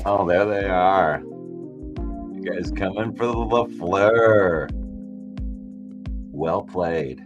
Oh, there they are. You guys coming for the LaFleur. Well played.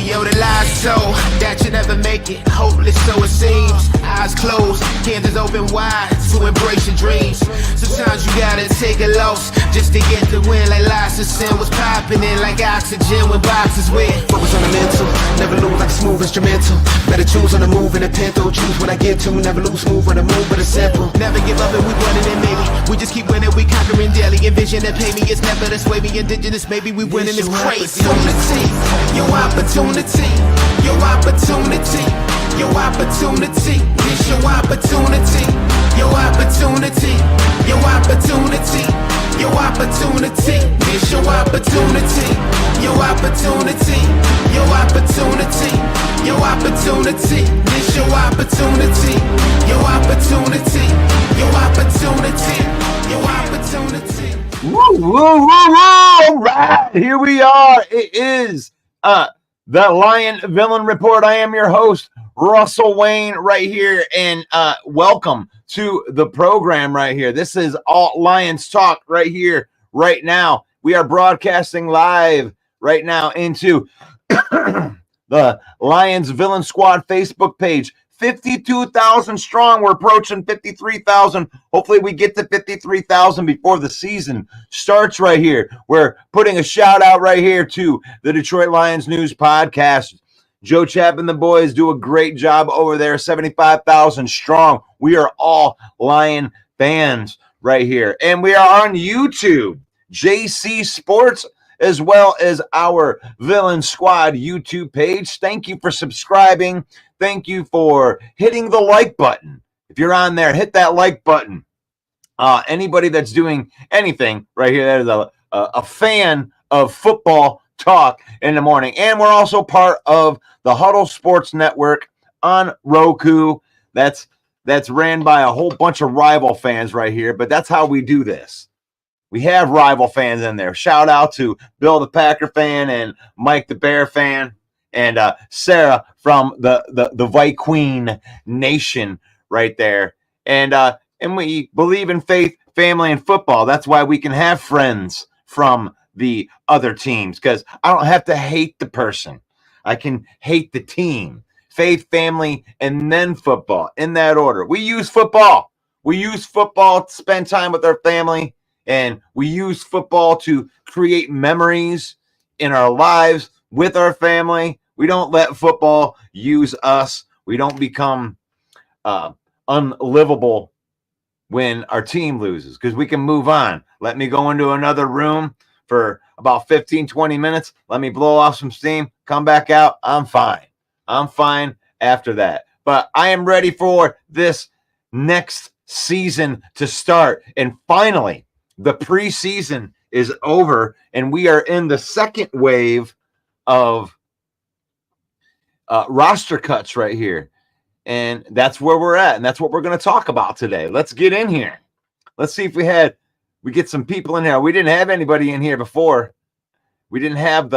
Yo, the lies so that you never make it. Hopeless, so it seems. Eyes closed, canvas open wide to embrace your dreams. Sometimes you gotta take a loss just to get the win. Like Lysosin was popping in like oxygen when boxes wet. Focus on the mental, never lose like a smooth instrumental. Better choose on the move in a pinto. Choose what I get to, never lose smooth on the move, but it's simple. Never give up and we running it, maybe. We just keep winning, we conquering daily. Envision that pay me, it's never to sway me. Indigenous, maybe we winning this crazy. Your opportunity, your opportunity, your opportunity, it's your opportunity, your opportunity, your opportunity, your opportunity, it's your opportunity, your opportunity, your opportunity, your opportunity, it's your opportunity, your opportunity, your opportunity, your opportunity. Woo, woo, woo, woo! All right, here we are. It is the Lion Villain Report. I am your host, Russell Wayne, right here, and welcome to the program right here. This is All Lions Talk right here, right now. We are broadcasting live right now into the Lions Villain Squad Facebook page. 52,000 strong. We're approaching 53,000. Hopefully we get to 53,000 before the season starts right here. We're putting a shout out right here to the Detroit Lions News Podcast. Joe Chap and the boys do a great job over there. 75,000 strong. We are all Lion fans right here. And we are on YouTube, JC Sports, as well as our Villain Squad YouTube page. Thank you for subscribing. Thank you for hitting the like button. If you're on there, hit that like button. Anybody that's doing anything right here, that is a fan of football talk in the morning. And we're also part of the Huddle Sports Network on Roku. That's ran by a whole bunch of rival fans right here, but that's how we do this. We have rival fans in there. Shout out to Bill the Packer fan and Mike the Bear fan and Sarah from the White Queen Nation right there. And and we believe in faith, family, and football. That's why we can have friends from the other teams, because I don't have to hate the person. I can hate the team. Faith, family, and then football, in that order. We use football. We use football to spend time with our family, and we use football to create memories in our lives with our family. We don't let football use us. We don't become unlivable when our team loses, because we can move on. Let me go into another room for about 15, 20 minutes. Let me blow off some steam, come back out. I'm fine. I'm fine after that. But I am ready for this next season to start. And finally, the preseason is over, and we are in the second wave of roster cuts right here. And that's where we're at. And that's what we're going to talk about today. Let's get in here. Let's see if we get some people in here. We didn't have anybody in here before. We didn't have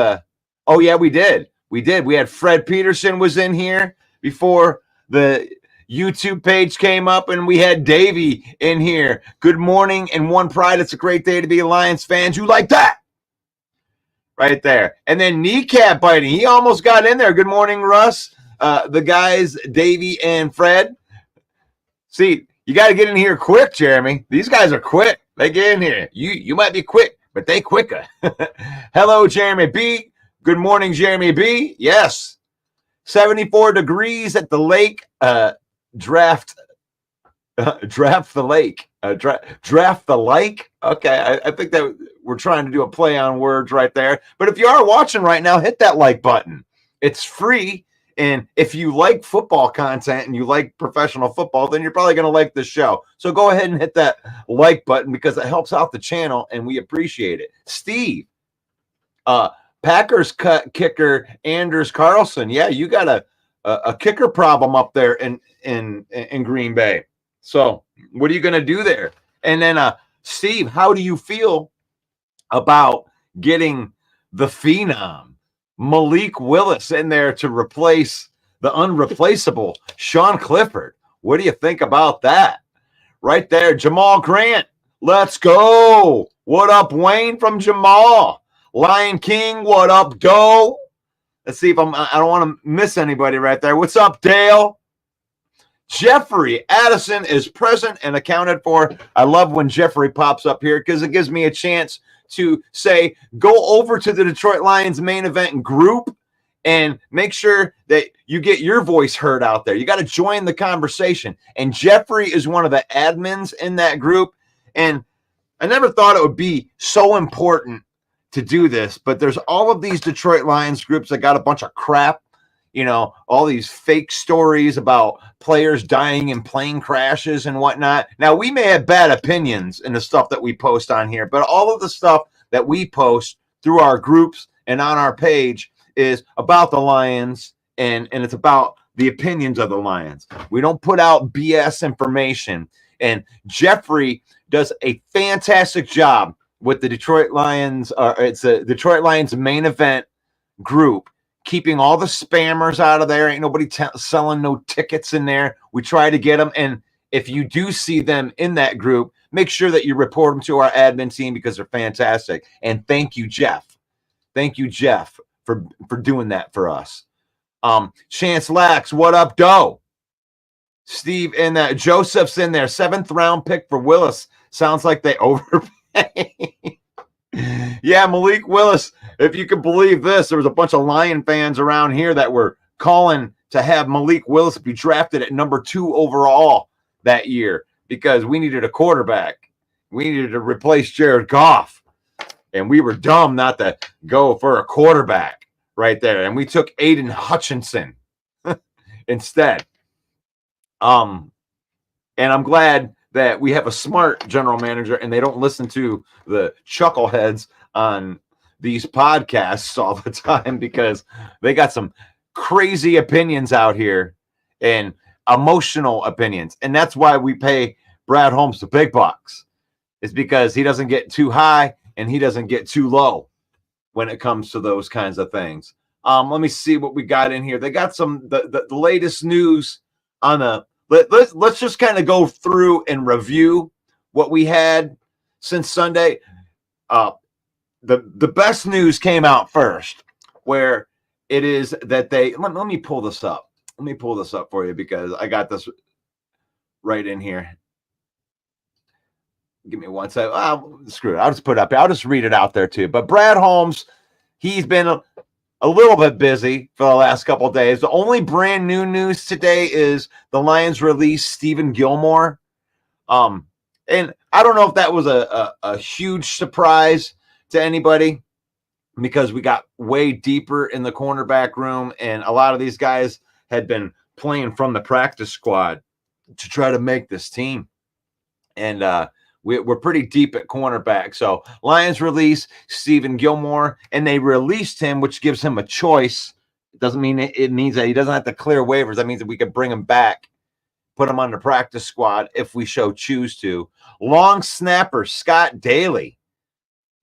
oh yeah, we did. We had Fred Peterson was in here before the YouTube page came up, and we had Davey in here. Good morning and one pride. It's a great day to be Lions fans. You like that? Right there. And then kneecap biting. He almost got in there. Good morning, Russ. The guys, Davey and Fred. See, you got to get in here quick, Jeremy. These guys are quick. They get in here. You might be quick, but they quicker. Hello, Jeremy B. Good morning, Jeremy B. Yes. 74 degrees at the lake. Draft the lake. Draft the lake. Okay, I think that we're trying to do a play on words right there. But if you are watching right now, hit that like button. It's free. And if you like football content and you like professional football, then you're probably going to like this show. So go ahead and hit that like button, because it helps out the channel and we appreciate it. Steve, Packers kicker Anders Carlson. Yeah, you got a kicker problem up there in Green Bay. So what are you going to do there? And then Steve, how do you feel about getting the phenom Malik Willis in there to replace the unreplaceable Sean Clifford? What do you think about that? Right there, Jamal Grant. Let's go. What up, Wayne from Jamal? Lion King, what up, Doe? Let's see if I don't want to miss anybody right there. What's up, Dale? Jeffrey Addison is present and accounted for. I love when Jeffrey pops up here, because it gives me a chance to say, go over to the Detroit Lions main event group and make sure that you get your voice heard out there. You got to join the conversation. And Jeffrey is one of the admins in that group. And I never thought it would be so important to do this, but there's all of these Detroit Lions groups that got a bunch of crap, all these fake stories about players dying in plane crashes and whatnot. Now, we may have bad opinions in the stuff that we post on here, but all of the stuff that we post through our groups and on our page is about the Lions, and it's about the opinions of the Lions. We don't put out BS information. And Jeffrey does a fantastic job with the Detroit Lions. It's a Detroit Lions main event group, keeping all the spammers out of there. Ain't nobody selling no tickets in there. We try to get them. And if you do see them in that group, make sure that you report them to our admin team, because they're fantastic. And thank you, Jeff. Thank you, Jeff, for doing that for us. Chance Lax, what up, Doe? Steve in that. Joseph's in there. 7th round pick for Willis. Sounds like they overpay. Yeah, Malik Willis, if you can believe this, there was a bunch of Lion fans around here that were calling to have Malik Willis be drafted at number 2 overall that year, because we needed a quarterback. We needed to replace Jared Goff, and we were dumb not to go for a quarterback right there. And we took Aiden Hutchinson instead. And I'm glad that we have a smart general manager and they don't listen to the chuckleheads on these podcasts all the time, because they got some crazy opinions out here and emotional opinions. And that's why we pay Brad Holmes the big bucks. It's because he doesn't get too high and he doesn't get too low when it comes to those kinds of things. Let me see what we got in here. They got some the latest news on the let's just kind of go through and review what we had since Sunday. The best news came out first, where it is that let me pull this up. Let me pull this up for you because I got this right in here. Give me one second. Screw it. I'll just put it up. I'll just read it out there too. But Brad Holmes, he's been a little bit busy for the last couple of days. The only brand new news today is the Lions released Stephen Gilmore. And I don't know if that was a huge surprise to anybody because we got way deeper in the cornerback room, and a lot of these guys had been playing from the practice squad to try to make this team. And we're pretty deep at cornerback. So Lions release Stephen Gilmore, and they released him, which gives him a choice. It doesn't mean it means that he doesn't have to clear waivers. That means that we could bring him back, put him on the practice squad if we choose to. Long snapper Scott Daly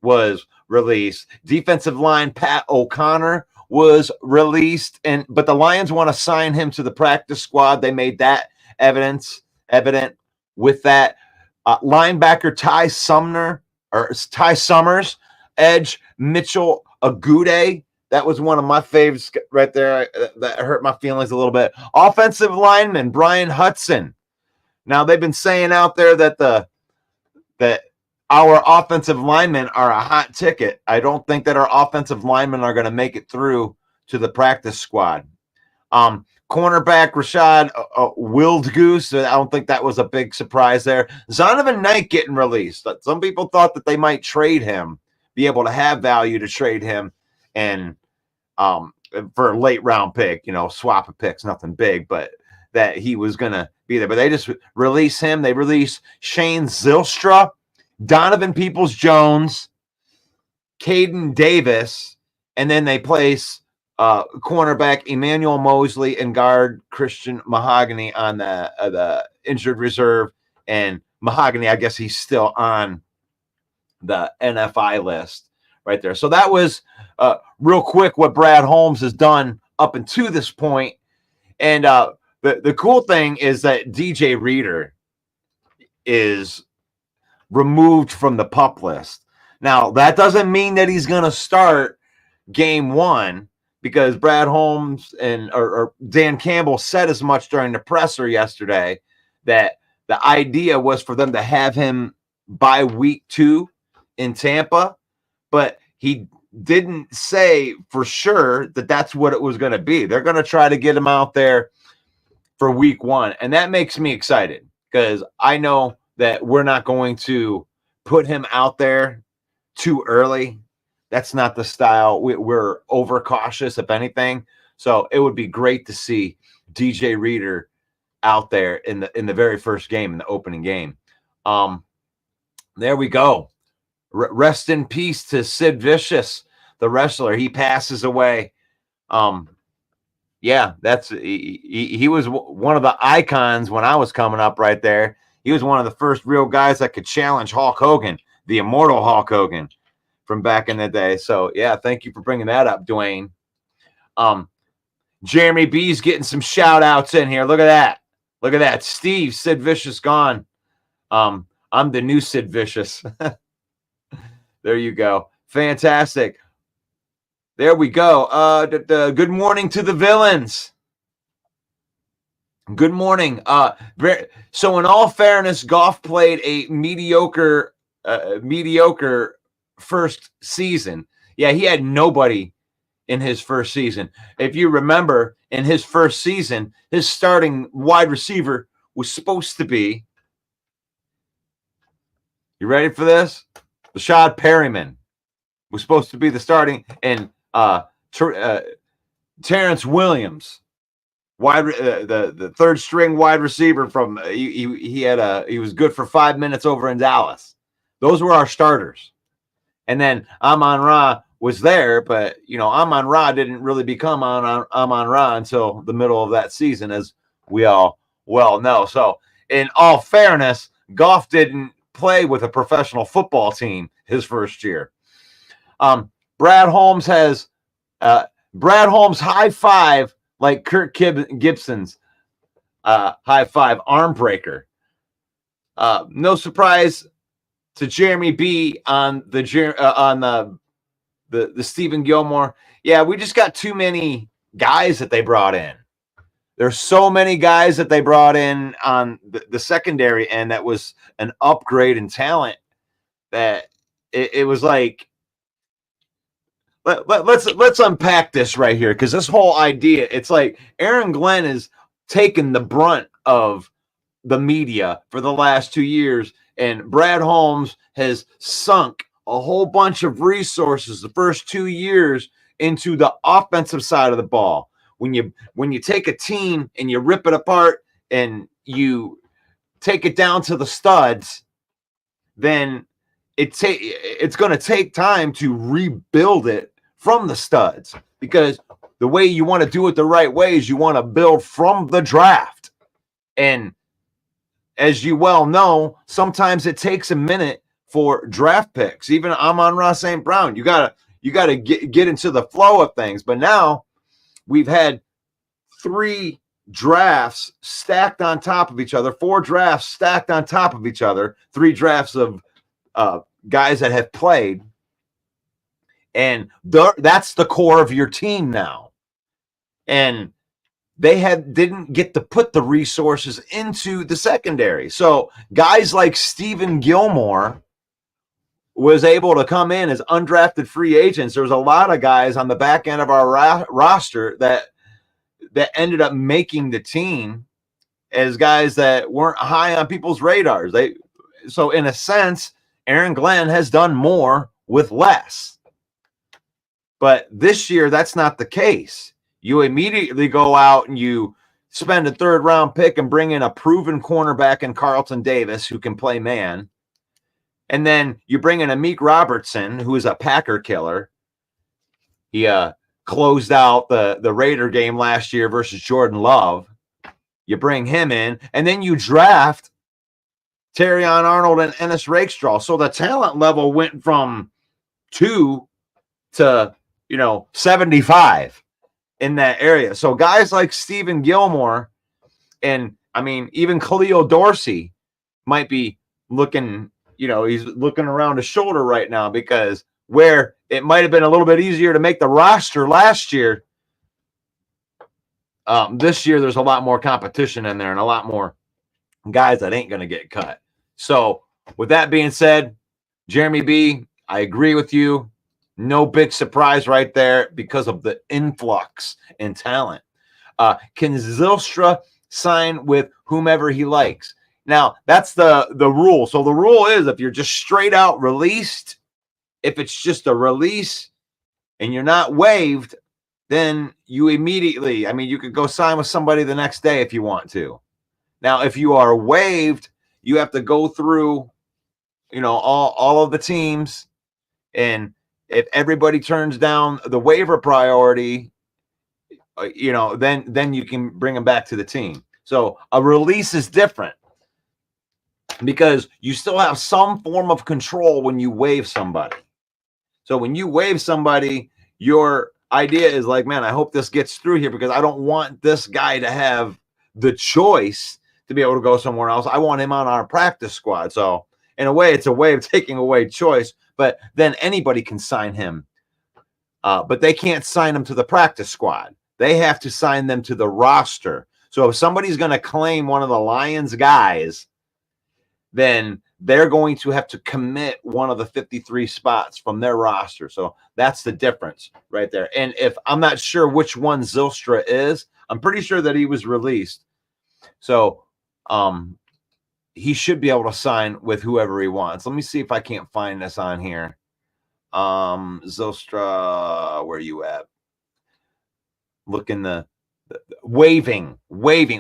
was released. Defensive line Pat O'Connor was released, but the Lions want to sign him to the practice squad. They made that evident with that. Linebacker Ty Summers, edge Mitchell Agude. That was one of my faves right there. That hurt my feelings a little bit. Offensive lineman Brian Hudson. Now they've been saying out there that our offensive linemen are a hot ticket. I don't think that our offensive linemen are going to make it through to the practice squad. Cornerback Rashad Wildgoose. I don't think that was a big surprise there. Zonovan Knight getting released. Some people thought that they might trade him, be able to have value to trade him, and for a late round pick, swap of picks, nothing big, but that he was going to be there. But they just release him. They release Shane Zylstra, Donovan Peoples-Jones, Caden Davis, and then they place cornerback Emmanuel Mosley and guard Christian Mahogany on the injured reserve. And Mahogany, I guess he's still on the NFI list right there. So that was real quick what Brad Holmes has done up until this point. And the cool thing is that DJ Reader is removed from the PUP list. Now, that doesn't mean that he's going to start game one, because Brad Holmes or Dan Campbell said as much during the presser yesterday that the idea was for them to have him by week 2 in Tampa, but he didn't say for sure that that's what it was going to be. They're going to try to get him out there for week 1, and that makes me excited because I know that we're not going to put him out there too early. That's not the style. We're overcautious, if anything. So it would be great to see DJ Reader out there in the very first game, in the opening game. There we go. Rest in peace to Sid Vicious, the wrestler. He passes away. Yeah, he was one of the icons when I was coming up right there. He was one of the first real guys that could challenge Hulk Hogan, the immortal Hulk Hogan, from back in the day. So, yeah, thank you for bringing that up, Dwayne. Jeremy B's getting some shout-outs in here. Look at that. Look at that. Steve, Sid Vicious gone. I'm the new Sid Vicious. There you go. Fantastic. There we go. Good morning to the villains. Good morning. So in all fairness, Goff played a mediocre first season. Yeah, he had nobody in his first season. If you remember, in his first season, his starting wide receiver was supposed to be, you ready for this? Rashad Perryman was supposed to be the starting, and Terrence Williams, the third string wide receiver from he was good for 5 minutes over in Dallas. Those were our starters. And then Amon-Ra was there, but Amon-Ra didn't really become Amon-Ra until the middle of that season, as we all well know. So in all fairness, Goff didn't play with a professional football team his first year. Brad Holmes high five like Kirk Gibson's high five arm breaker. No surprise to Jeremy B on the Stephen Gilmore. Yeah, we just got too many guys that they brought in. There's so many guys that they brought in on the secondary end that was an upgrade in talent that it was like let's unpack this right here, because this whole idea, it's like Aaron Glenn has taken the brunt of the media for the last 2 years, and Brad Holmes has sunk a whole bunch of resources the first 2 years into the offensive side of the ball. When you take a team and you rip it apart and you take it down to the studs, then it's going to take time to rebuild it from the studs, because the way you want to do it the right way is you want to build from the draft. And as you well know, sometimes it takes a minute for draft picks. Even Amon-Ra St. Brown, you gotta get into the flow of things. But now we've had 3 drafts stacked on top of each other, 4 drafts stacked on top of each other, 3 drafts of guys that have played, and that's the core of your team now. And they didn't get to put the resources into the secondary. So guys like Stephen Gilmore was able to come in as undrafted free agents. There was a lot of guys on the back end of our roster that ended up making the team as guys that weren't high on people's radars. So in a sense, Aaron Glenn has done more with less. But this year, that's not the case. You immediately go out and you spend a 3rd round pick and bring in a proven cornerback in Carlton Davis who can play man. And then you bring in Amik Robertson, who is a Packer killer. He closed out the Raider game last year versus Jordan Love. You bring him in, and then you draft Terrion Arnold and Ennis Rakestraw. So the talent level went from 2 to 75 in that area. So guys like Stephen Gilmore, and I mean even Khalil Dorsey might be looking, he's looking around his shoulder right now, because where it might have been a little bit easier to make the roster last year, this year there's a lot more competition in there and a lot more guys that ain't going to get cut. So with that being said, Jeremy B, I agree with you. No big surprise right there because of the influx in talent. Can Zylstra sign with whomever he likes? Now, that's the rule. So the rule is, if you're just straight out released, if it's just a release and you're not waived, then you immediately, you could go sign with somebody the next day if you want to. Now, if you are waived, you have to go through, all of the teams, and if everybody turns down the waiver priority, then you can bring them back to the team. So a release is different, because you still have some form of control when you waive somebody. So when you waive somebody, your idea is like, man, I hope this gets through here, because I don't want this guy to have the choice to be able to go somewhere else. I want him on our practice squad. So in a way, it's a way of taking away choice, but then anybody can sign him. But they can't sign him to the practice squad. They have to sign them to the roster. So if somebody's going to claim one of the Lions guys, then they're going to have to commit one of the 53 spots from their roster. So that's the difference right there. And if I'm not sure which one Zylstra is, I'm pretty sure that he was released. So he should be able to sign with whoever he wants. Let me see if I can't find this on here. Zylstra, where are you at? Look in the waving.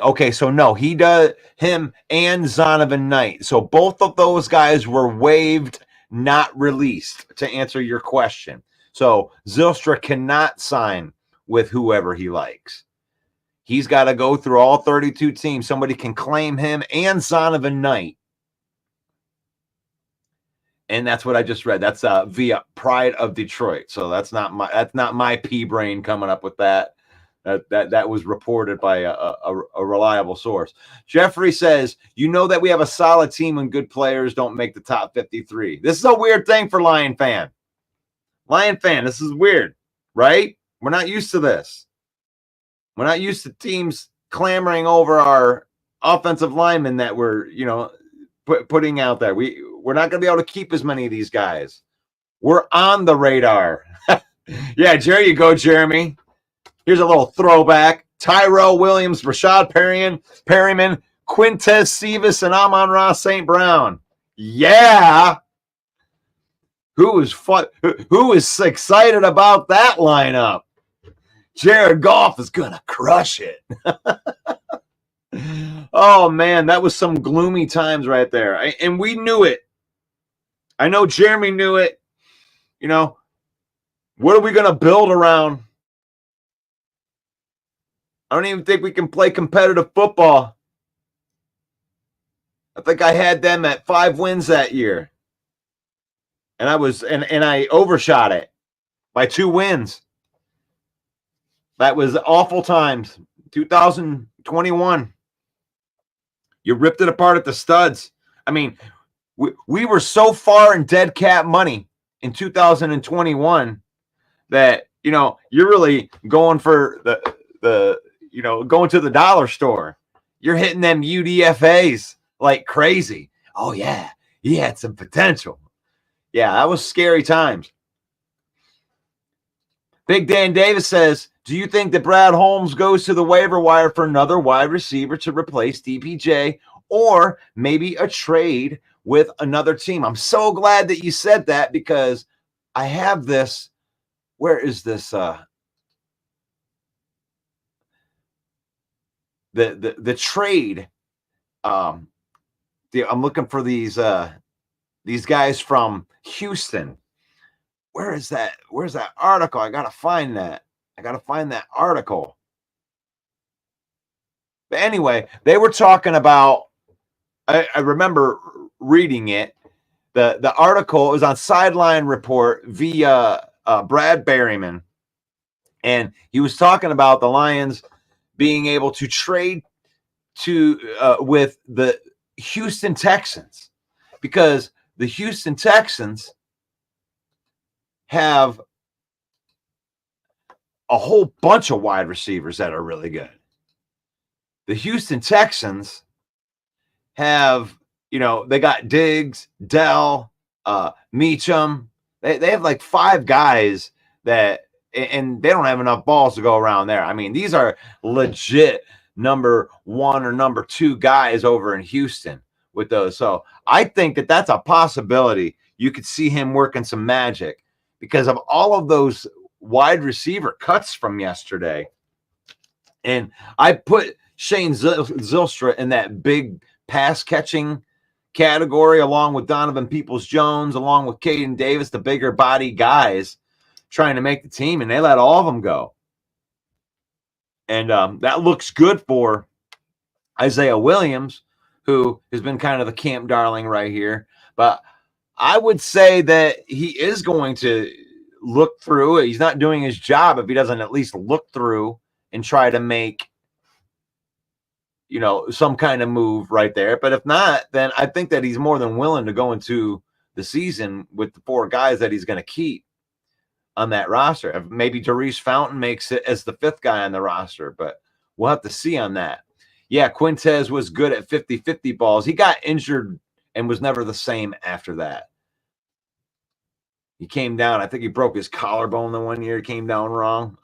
Okay, so no, he does, him and Zonovan Knight. So both of those guys were waived, not released, to answer your question. So Zylstra cannot sign with whoever he likes. He's got to go through all 32 teams. Somebody can claim him and Zonovan Knight. And that's what I just read. That's via Pride of Detroit. So that's not my pea brain coming up with that. That was reported by a reliable source. Jeffrey says, you know that we have a solid team and good players don't make the top 53. This is a weird thing for Lion fan. Lion fan, this is weird, right? We're not used to this. We're not used to teams clamoring over our offensive linemen that we're, putting out there. We're not going to be able to keep as many of these guys. We're on the radar. Yeah, there you go, Jeremy. Here's a little throwback. Tyrell Williams, Rashad Perryman, Quintez Cephas, and Amon-Ra St. Brown. Yeah. Who is excited about that lineup? Jared Goff is going to crush it. Oh, man, that was some gloomy times right there. And we knew it. I know Jeremy knew it. What are we going to build around? I don't even think we can play competitive football. I think I had them at 5 wins that year. And I overshot it by 2 wins. That was awful times. 2021. You ripped it apart at the studs. I mean, we were so far in dead cap money in 2021 that, you're really going for the going to the dollar store. You're hitting them UDFAs like crazy. Oh, yeah. He had some potential. Yeah, that was scary times. Big Dan Davis says, do you think that Brad Holmes goes to the waiver wire for another wide receiver to replace DPJ or maybe a trade with another team? I'm so glad that you said that because I have this. Where is this? The trade. I'm looking for these guys from Houston. Where's that article? I gotta find that article. But anyway, they were talking about. I remember reading it. The article was on Sideline Report via Brad Berryman, and he was talking about the Lions being able to trade with the Houston Texans because the Houston Texans have a whole bunch of wide receivers that are really good. The Houston Texans have, they got Diggs, Dell, Meacham. They have like 5 guys that, and they don't have enough balls to go around there. I mean, these are legit number 1 or number 2 guys over in Houston with those. So I think that that's a possibility. You could see him working some magic because of all of those wide receiver cuts from yesterday. And I put Shane Zylstra in that big pass catching category along with Donovan Peoples-Jones, along with Caden Davis, the bigger body guys trying to make the team, and they let all of them go. And that looks good for Isaiah Williams, who has been kind of the camp darling right here. But I would say that he is going to look through it. He's not doing his job if he doesn't at least look through and try to make, some kind of move right there. But if not, then I think that he's more than willing to go into the season with the 4 guys that he's going to keep on that roster. Maybe Therese Fountain makes it as the 5th guy on the roster, but we'll have to see on that. Yeah, Quintez was good at 50-50 balls. He got injured and was never the same after that. He came down. I think he broke his collarbone the one year. He came down wrong.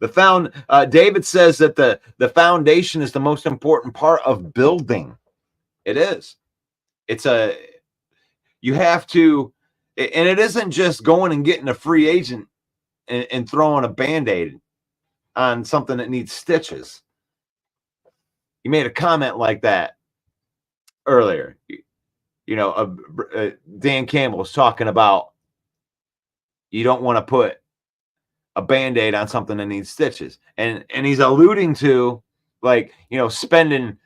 David says that the foundation is the most important part of building. It is. You have to, and it isn't just going and getting a free agent and throwing a Band-Aid on something that needs stitches. You made a comment like that earlier. Dan Campbell was talking about you don't want to put a Band-Aid on something that needs stitches. And he's alluding to, spending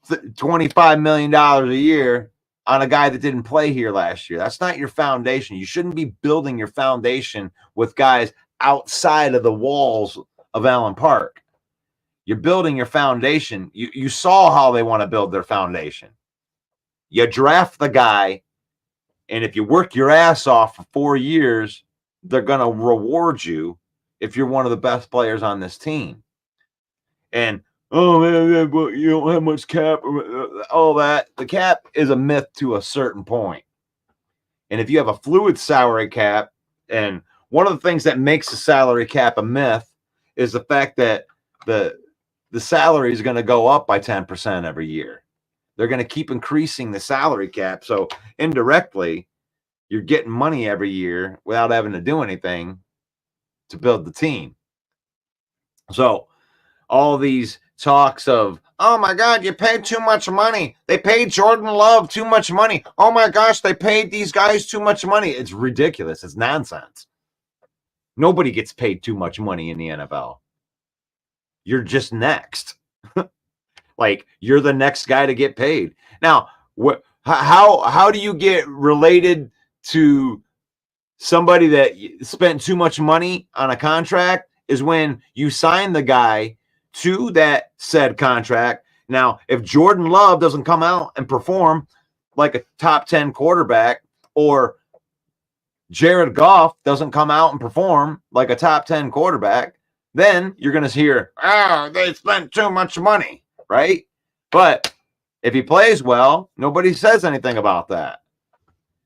$25 million a year on a guy that didn't play here last year. That's not your foundation. You shouldn't be building your foundation with guys outside of the walls of Allen Park. You're building your foundation. You saw how they want to build their foundation. You draft the guy, and if you work your ass off for 4 years, they're going to reward you if you're one of the best players on this team. And, oh, man, you don't have much cap, all that. The cap is a myth to a certain point. And if you have a fluid salary cap, and one of the things that makes the salary cap a myth is the fact that the salary is going to go up by 10% every year. They're going to keep increasing the salary cap. So indirectly, you're getting money every year without having to do anything to build the team. So all these talks of, oh my God, you paid too much money. They paid Jordan Love too much money. Oh my gosh, they paid these guys too much money. It's ridiculous. It's nonsense. Nobody gets paid too much money in the NFL. You're just next. Like, you're the next guy to get paid. Now, how do you get related to somebody that spent too much money on a contract? Is when you sign the guy to that said contract. Now, if Jordan Love doesn't come out and perform like a top 10 quarterback, or Jared Goff doesn't come out and perform like a top 10 quarterback, then you're going to hear, oh, they spent too much money, right? But if he plays well, nobody says anything about that.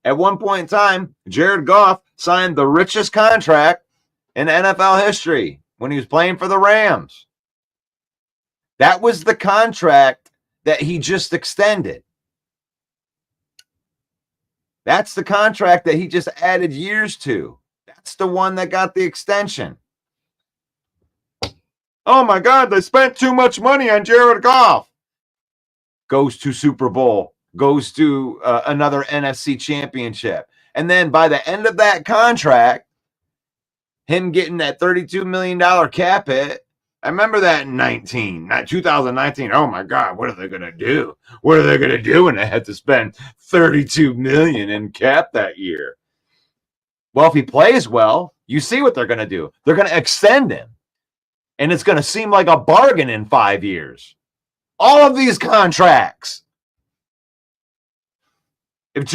At one point in time, Jared Goff signed the richest contract in NFL history when he was playing for the Rams. That was the contract that he just extended. That's the contract that he just added years to. That's the one that got the extension. Oh my God, they spent too much money on Jared Goff. Goes to Super Bowl, goes to another NFC championship. And then by the end of that contract, him getting that $32 million cap hit, I remember that in 2019. Oh my God, what are they going to do? What are they going to do when they had to spend $32 million in cap that year? Well, if he plays well, you see what they're going to do. They're going to extend him. And it's going to seem like a bargain in 5 years. All of these contracts. If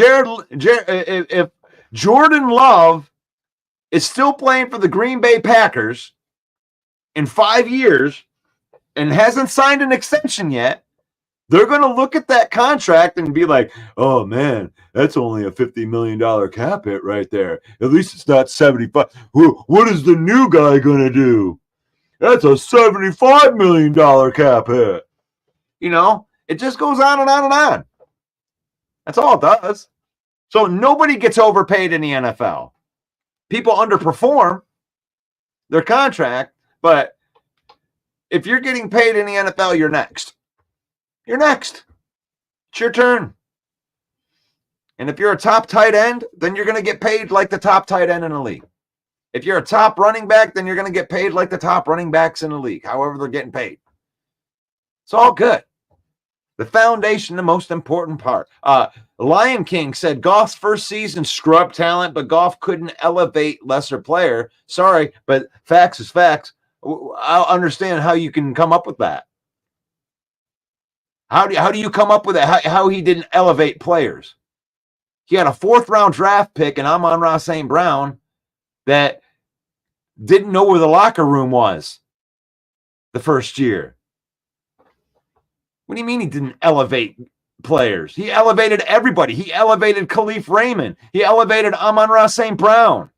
Jordan Love is still playing for the Green Bay Packers in 5 years and hasn't signed an extension yet, they're going to look at that contract and be like, oh man, that's only a $50 million cap hit right there. At least it's not 75. What is the new guy going to do? That's a $75 million cap hit. You know, it just goes on and on and on. That's all it does. So nobody gets overpaid in the NFL. People underperform their contract, but if you're getting paid in the NFL, you're next. You're next. It's your turn. And if you're a top tight end, then you're going to get paid like the top tight end in the league. If you're a top running back, then you're going to get paid like the top running backs in the league, however they're getting paid. It's all good. The foundation, the most important part. Lion King said Goff's first season scrub talent, but Goff couldn't elevate lesser player. Sorry, but facts is facts. I'll understand how you can come up with that. How do you come up with that? How he didn't elevate players? He had a 4th round draft pick, and Amon-Ra St. Brown, that didn't know where the locker room was the first year. What do you mean he didn't elevate players? He elevated everybody. He elevated Khalif Raymond. He elevated Amon-Ra St. Brown.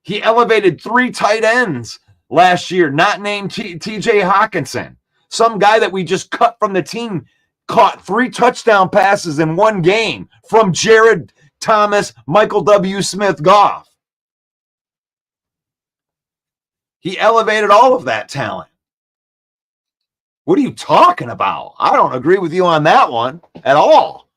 He elevated 3 tight ends last year, not named TJ Hawkinson. Some guy that we just cut from the team caught 3 touchdown passes in one game from Jared Thomas, Michael W. Smith, Goff. He elevated all of that talent. What are you talking about? I don't agree with you on that one at all.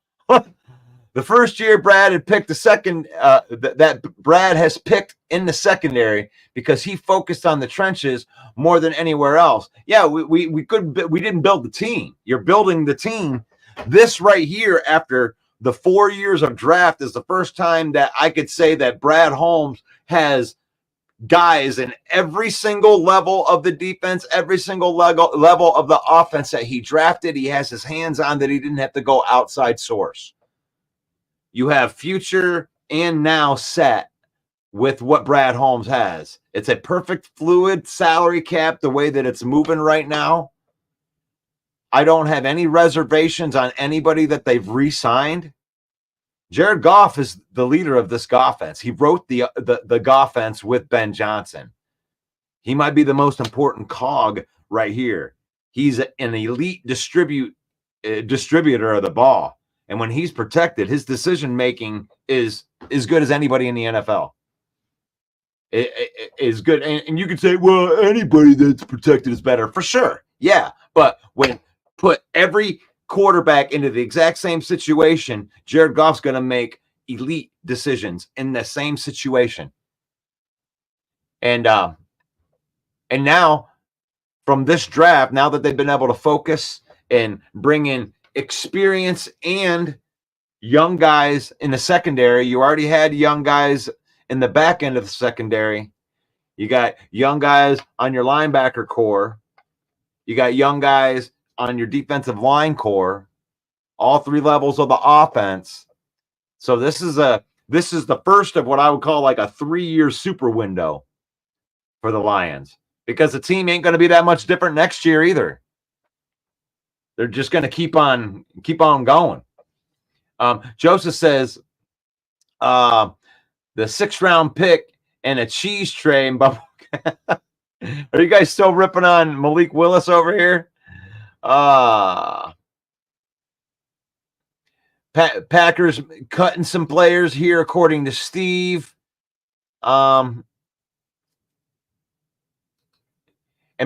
The first year Brad had picked the second, that Brad has picked in the secondary because he focused on the trenches more than anywhere else. Yeah, we didn't build the team. You're building the team. This right here, after the 4 years of draft, is the first time that I could say that Brad Holmes has guys in every single level of the defense, every single level of the offense that he drafted, he has his hands on, that he didn't have to go outside source. You have future and now set with what Brad Holmes has. It's a perfect fluid salary cap the way that it's moving right now. I don't have any reservations on anybody that they've re-signed. Jared Goff is the leader of this offense. He wrote the offense with Ben Johnson. He might be the most important cog right here. He's an elite distributor of the ball. And when he's protected, his decision making is as good as anybody in the NFL. It is good. And you could say, well, anybody that's protected is better. For sure. Yeah. But when put every quarterback into the exact same situation, Jared Goff's going to make elite decisions in the same situation. And now from this draft, now that they've been able to focus and bring in experience and young guys in the secondary, you already had young guys in the back end of the secondary. You got young guys on your linebacker core. You got young guys on your defensive line core, all three levels of the offense. So this is the first of what I would call like a 3-year super window for the Lions, because the team ain't going to be that much different next year either. They're just going to keep on going. Joseph says the 6th round pick and a cheese tray and bubble. Are you guys still ripping on Malik Willis over here? Packers cutting some players here, according to Steve. And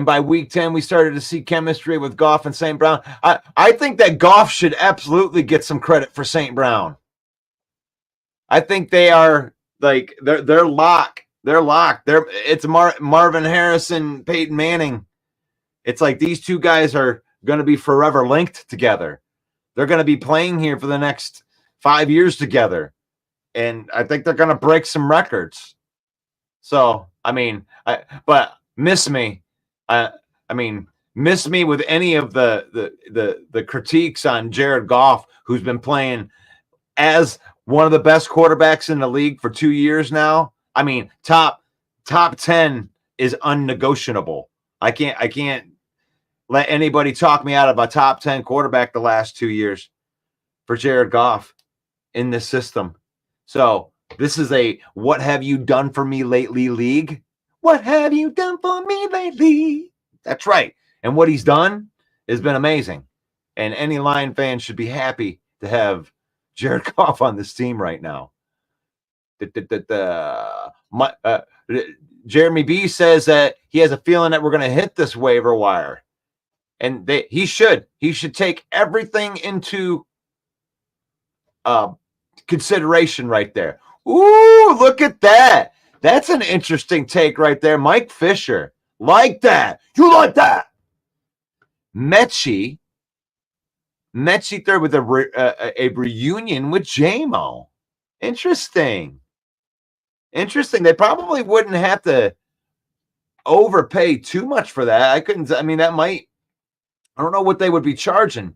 by week 10, we started to see chemistry with Goff and St. Brown. I think that Goff should absolutely get some credit for St. Brown. I think they are like they're locked. They're locked. It's Marvin Harrison, Peyton Manning. It's like these two guys are going to be forever linked together. They're going to be playing here for the next 5 years together. And I think they're going to break some records. So, I mean, but miss me. Miss me with any of the critiques on Jared Goff, who's been playing as one of the best quarterbacks in the league for 2 years now. I mean, top 10 is unnegotiable. I can't let anybody talk me out of a top 10 quarterback the last 2 years for Jared Goff in this system. So this is a what have you done for me lately league. What have you done for me lately? That's right. And what he's done has been amazing. And any Lion fan should be happy to have Jared Goff on this team right now. Jeremy B says that he has a feeling that we're going to hit this waiver wire. And he should take everything into consideration right there. Ooh, look at that. That's an interesting take right there. Mike Fisher. Like that. You like that. Mechie third with a reunion with J-Mo. Interesting. They probably wouldn't have to overpay too much for that. That might, I don't know what they would be charging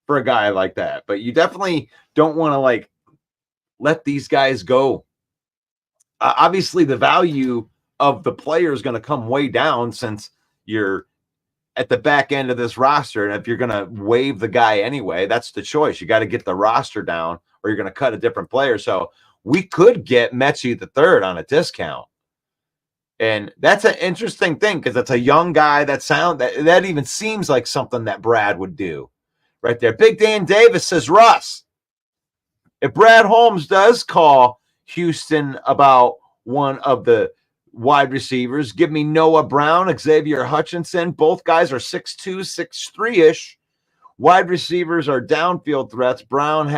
for a guy like that, but you definitely don't want to like let these guys go. Obviously, the value of the player is going to come way down since you're at the back end of this roster. And if you're going to waive the guy anyway, that's the choice. You got to get the roster down or you're going to cut a different player. So we could get Mechie the third on a discount. And that's an interesting thing because it's a young guy that even seems like something that Brad would do right there. Big Dan Davis says, Russ, if Brad Holmes does call Houston about one of the wide receivers, give me Noah Brown, Xavier Hutchinson. Both guys are 6'2", 6'3"-ish. Wide receivers are downfield threats. Brown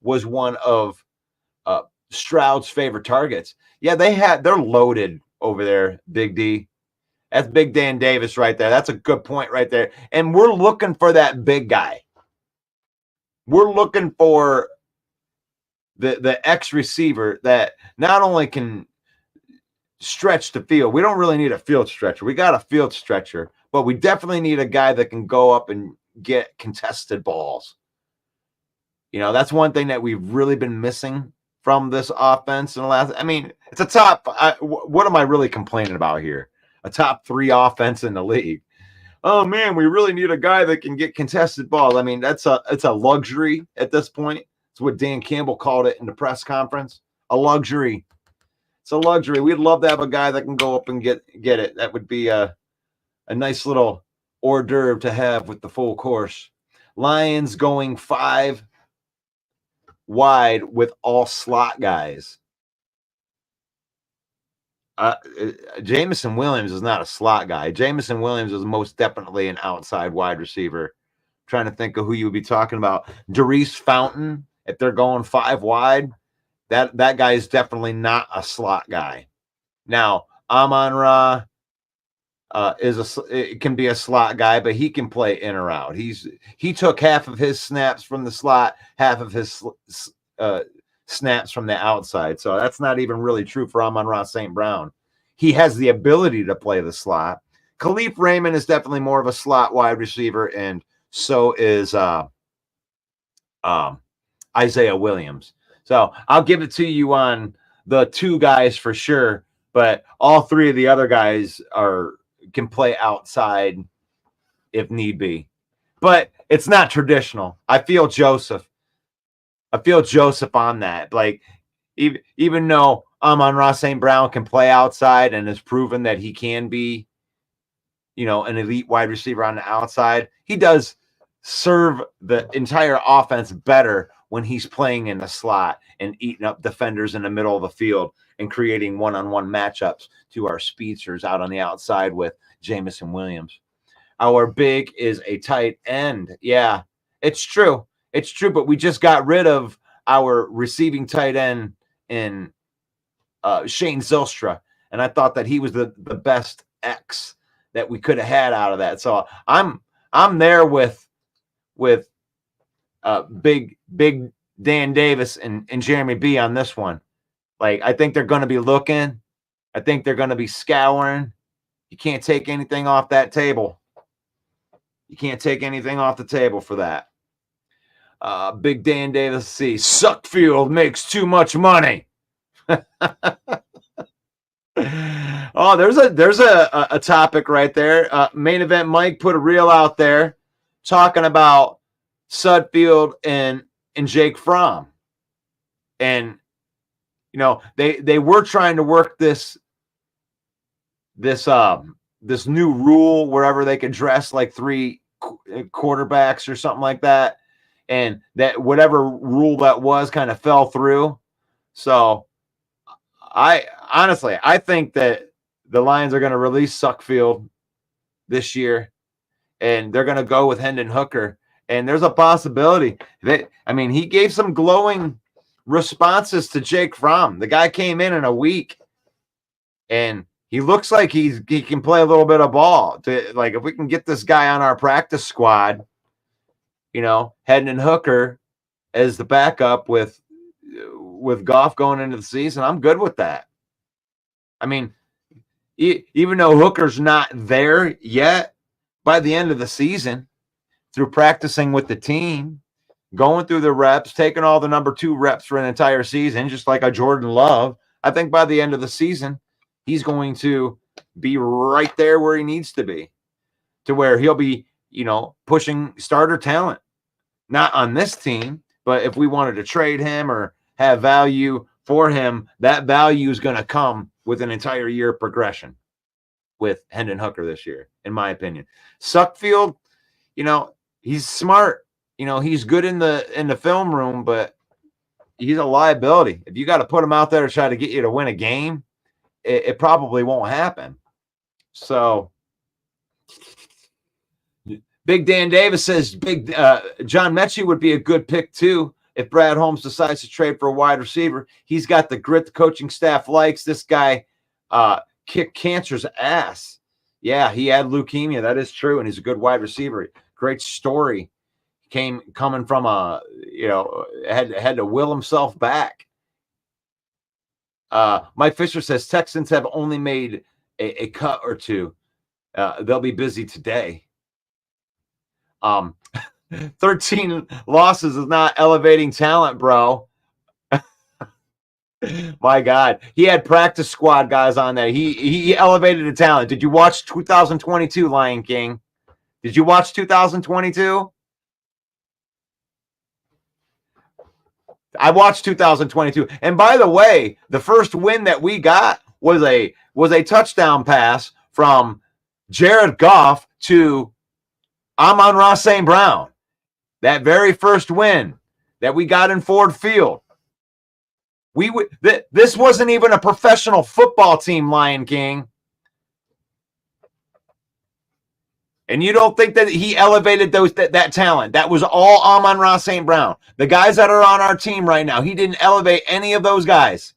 was one of Stroud's favorite targets. Yeah, they're loaded over there, Big D. That's Big Dan Davis right there. That's a good point right there. And we're looking for that big guy. We're looking for the X receiver that not only can stretch the field. We don't really need a field stretcher. We got a field stretcher, but we definitely need a guy that can go up and get contested balls. That's one thing that we've really been missing from this offense in the last. I mean, it's a top. What am I really complaining about here? A top 3 offense in the league. Oh man, we really need a guy that can get contested balls. I mean, it's a luxury at this point. It's what Dan Campbell called it in the press conference. A luxury. It's a luxury. We'd love to have a guy that can go up and get it. That would be a nice little hors d'oeuvre to have with the full course. Lions going 5 wide with all slot guys. Jameson Williams is not a slot guy. Jameson Williams is most definitely an outside wide receiver. I'm trying to think of who you would be talking about. Darius Fountain, if they're going 5 wide, that guy is definitely not a slot guy. Now, Amon-Ra it can be a slot guy, but he can play in or out. He took half of his snaps from the slot, half of his snaps from the outside. So that's not even really true for Amon-Ra St. Brown. He has the ability to play the slot. Khalif Raymond is definitely more of a slot wide receiver, and so is Isaiah Williams. So I'll give it to you on the 2 guys for sure, but all 3 of the other guys can play outside if need be. But it's not traditional. I feel Joseph on that. Like, even though Amon-Ra St. Brown can play outside and has proven that he can be, an elite wide receiver on the outside, he does serve the entire offense better when he's playing in the slot and eating up defenders in the middle of the field and creating one-on-one matchups to our speedsters out on the outside with Jameson Williams. Our big is a tight end. Yeah, it's true. It's true, but we just got rid of our receiving tight end in Shane Zylstra, and I thought that he was the best X that we could have had out of that. So I'm there with big Dan Davis and Jeremy B on this one. Like, I think they're going to be looking. I think they're going to be scouring. You can't take anything off that table. You can't take anything off the table for that. Big Dan Davis C. Suckfield makes too much money. Oh, there's a topic right there. Main Event Mike put a reel out there talking about Sudfield and Jake Fromm. And they were trying to work this new rule wherever they could dress like 3 quarterbacks or something like that, and that whatever rule that was kind of fell through. So I think that the Lions are going to release Suckfield this year, and they're going to go with Hendon Hooker. And there's a possibility that, he gave some glowing responses to Jake Fromm. The guy came in a week, and he looks like he can play a little bit of ball. Like, if we can get this guy on our practice squad, Hendon Hooker as the backup with Goff going into the season, I'm good with that. Even though Hooker's not there yet, by the end of the season, through practicing with the team, going through the reps, taking all the number 2 reps for an entire season, just like a Jordan Love, I think by the end of the season, he's going to be right there where he needs to be, to where he'll be, pushing starter talent. Not on this team, but if we wanted to trade him or have value for him, that value is going to come with an entire year of progression with Hendon Hooker this year, in my opinion. Suckfield, he's smart. He's good in the film room, but he's a liability. If you got to put him out there to try to get you to win a game, it probably won't happen. So Big Dan Davis says John Mechie would be a good pick too if Brad Holmes decides to trade for a wide receiver. He's got the grit the coaching staff likes. This guy kicked cancer's ass. Yeah, he had leukemia. That is true, and he's a good wide receiver. Great story. Coming from had to will himself back. Mike Fisher says Texans have only made a cut or two. They'll be busy today. 13 losses is not elevating talent, bro. My God, he had practice squad guys on there. He elevated the talent. Did you watch 2022 Lion King? Did you watch 2022? I watched 2022. And by the way, the first win that we got was a touchdown pass from Jared Goff to Amon-Ra St. Brown. That very first win that we got in Ford Field. This wasn't even a professional football team, Lion King. And you don't think that he elevated that talent? That was all Amon-Ra St. Brown. The guys that are on our team right now, he didn't elevate any of those guys.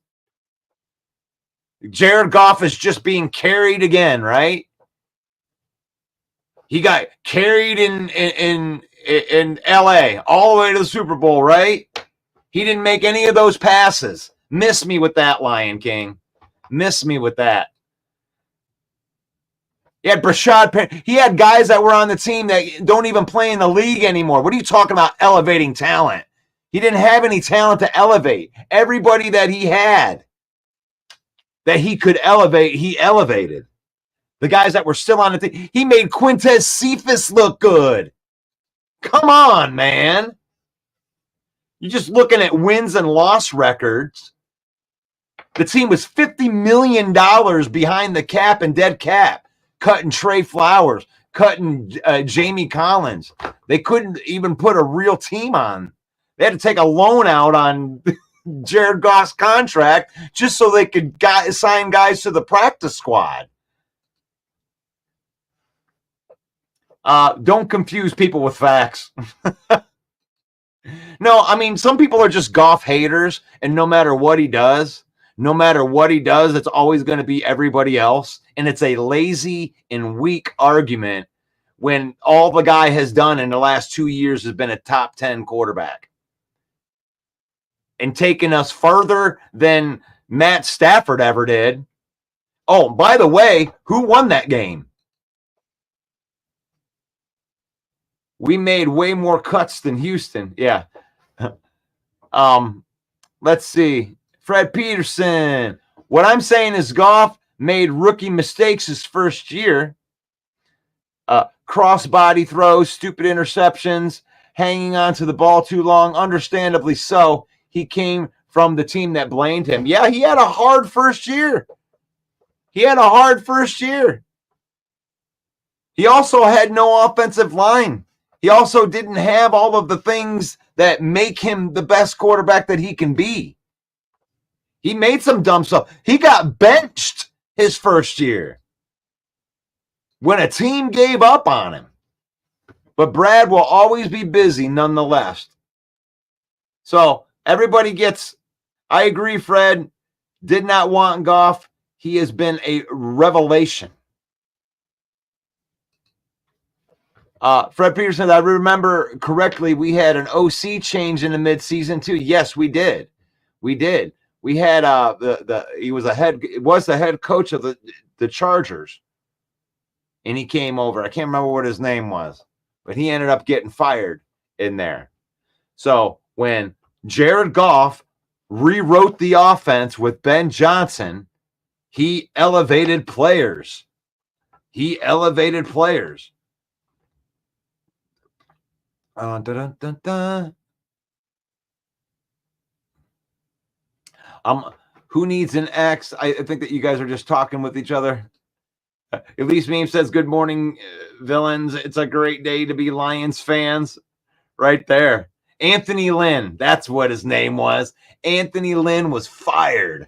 Jared Goff is just being carried again, right? He got carried in LA all the way to the Super Bowl, right? He didn't make any of those passes. Miss me with that, Lion King. Miss me with that. He had Brashad Penny. He had guys that were on the team that don't even play in the league anymore. What are you talking about elevating talent? He didn't have any talent to elevate. Everybody that he had that he could elevate, he elevated. The guys that were still on the team. He made Quintez Cephas look good. Come on, man. You're just looking at wins and loss records. The team was $50 million behind the cap and dead cap, cutting Trey Flowers, cutting Jamie Collins. They couldn't even put a real team on. They had to take a loan out on Jared Goff's contract just so they could sign guys to the practice squad. Don't confuse people with facts. No, I mean, some people are just Goff haters, and no matter what he does, it's always going to be everybody else. And it's a lazy and weak argument when all the guy has done in the last 2 years has been a top 10 quarterback and taken us further than Matt Stafford ever did. Oh, by the way, who won that game? We made way more cuts than Houston. Yeah. Let's see. Fred Peterson. What I'm saying is Goff made rookie mistakes his first year. Cross-body throws, stupid interceptions, hanging on to the ball too long. Understandably so. He came from the team that blamed him. Yeah, he had a hard first year. He also had no offensive line. He also didn't have all of the things that make him the best quarterback that he can be. He made some dumb stuff. He got benched his first year when a team gave up on him. But Brad will always be busy nonetheless. So everybody gets, I agree, Fred, did not want Goff. He has been a revelation. Fred Peterson, I remember correctly, we had an OC change in the midseason too. Yes, we did. We had he was the head coach of the Chargers, and he came over. I can't remember what his name was, but he ended up getting fired in there. So when Jared Goff rewrote the offense with Ben Johnson, he elevated players. Who needs an X? I think that you guys are just talking with each other. Elise Meme says, good morning, villains. It's a great day to be Lions fans. Right there. Anthony Lynn. That's what his name was. Anthony Lynn was fired.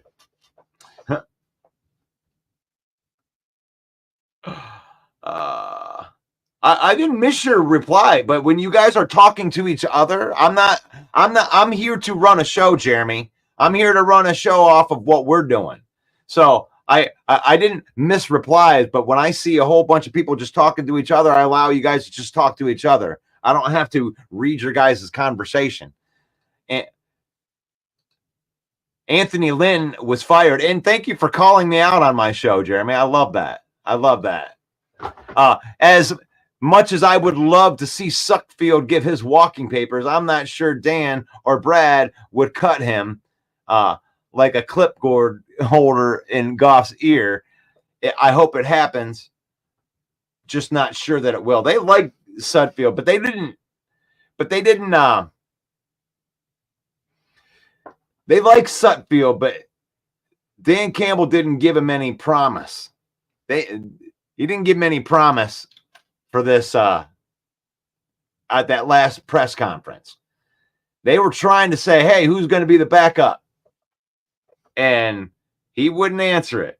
I didn't miss your reply, but when you guys are talking to each other, I'm here to run a show, Jeremy. I'm here to run a show off of what we're doing. So I didn't miss replies, but when I see a whole bunch of people just talking to each other, I allow you guys to just talk to each other. I don't have to read your guys' conversation. Anthony Lynn was fired. And thank you for calling me out on my show, Jeremy. I love that. I love that. As much as I would love to see Suckfield give his walking papers, I'm not sure Dan or Brad would cut him like a clipboard holder in Goff's ear. I hope it happens. Just not sure that it will. They like Sudfield, but they didn't. They like Sudfield, but Dan Campbell didn't give him any promise. He didn't give him any promise for this at that last press conference. They were trying to say, hey, who's going to be the backup? And he wouldn't answer it.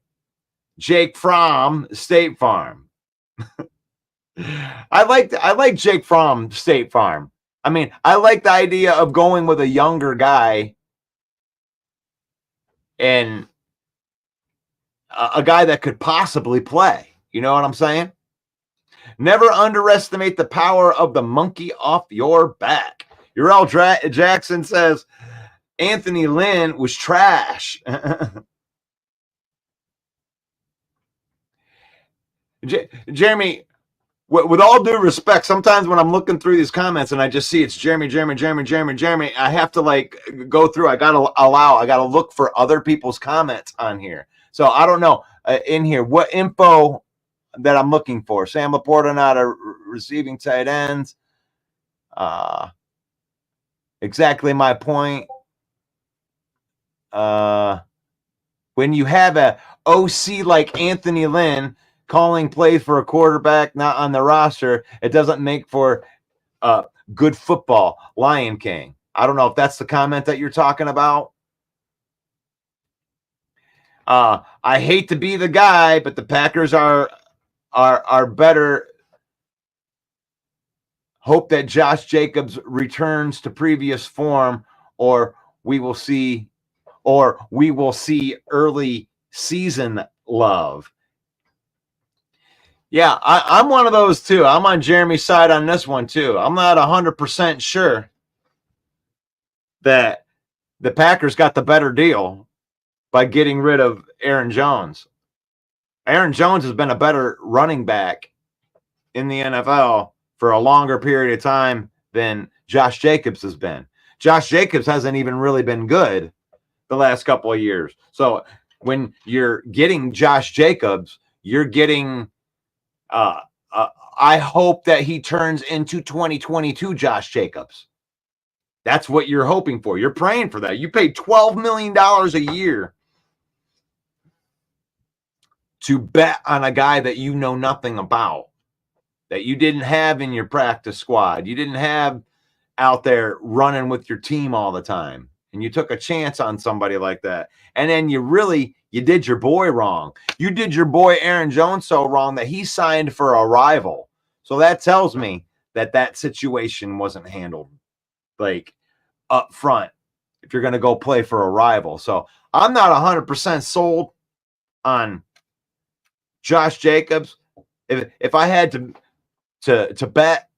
Jake Fromm, State Farm. I like Jake Fromm, State Farm. I mean, I like the idea of going with a younger guy and a guy that could possibly play. You know what I'm saying? Never underestimate the power of the monkey off your back. Urel Jackson says Anthony Lynn was trash. Jeremy, with all due respect, sometimes when I'm looking through these comments and I just see it's Jeremy, I have to like go through. I got to look for other people's comments on here. So I don't know in here what info that I'm looking for. Sam Laporta not a receiving tight ends. Exactly my point. When you have a OC like Anthony Lynn calling plays for a quarterback not on the roster, it doesn't make for good football. Lion King. I don't know if that's the comment that you're talking about. I hate to be the guy, but the Packers are better. Hope that Josh Jacobs returns to previous form, or we will see early season love. Yeah, I'm one of those too. I'm on Jeremy's side on this one too. I'm not 100% sure that the Packers got the better deal by getting rid of Aaron Jones. Aaron Jones has been a better running back in the NFL for a longer period of time than Josh Jacobs has been. Josh Jacobs hasn't even really been good the last couple of years. So when you're getting Josh Jacobs, you're getting I hope that he turns into 2022 Josh Jacobs. That's what you're hoping for. You're praying for that. You paid $12 million a year to bet on a guy that you know nothing about, that you didn't have in your practice squad. You didn't have out there running with your team all the time. And you took a chance on somebody like that. And then you did your boy wrong. You did your boy Aaron Jones so wrong that he signed for a rival. So that tells me that situation wasn't handled like up front if you're going to go play for a rival. So I'm not 100% sold on Josh Jacobs. If I had to bet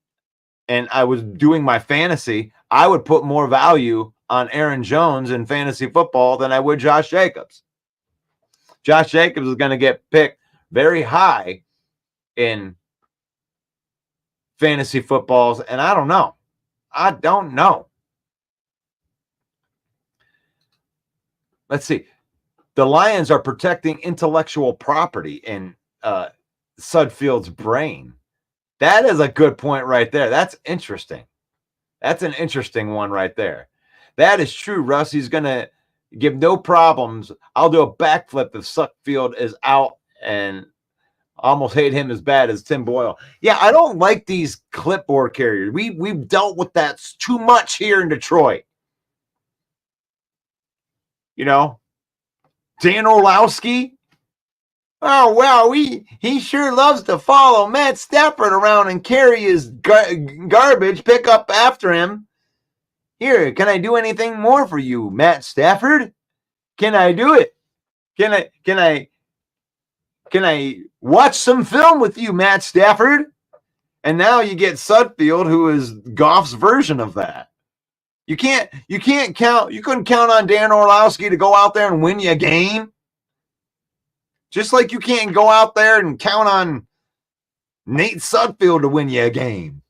and I was doing my fantasy, I would put more value on Aaron Jones in fantasy football than I would Josh Jacobs. Josh Jacobs is going to get picked very high in fantasy footballs, and I don't know. Let's see. The Lions are protecting intellectual property in Sudfield's brain. That is a good point right there. That's interesting. That's an interesting one right there. That is true, Russ. He's going to give no problems. I'll do a backflip if Sudfield is out, and almost hate him as bad as Tim Boyle. Yeah, I don't like these clipboard carriers. We've dealt with that too much here in Detroit. You know, Dan Orlowski. Oh, wow, he sure loves to follow Matt Stafford around and carry his garbage, pick up after him. Here, can I do anything more for you, Matt Stafford? Can I do it? Can I watch some film with you, Matt Stafford? And now you get Sudfield, who is Goff's version of that. You couldn't count on Dan Orlowski to go out there and win you a game. Just like you can't go out there and count on Nate Sudfeld to win you a game.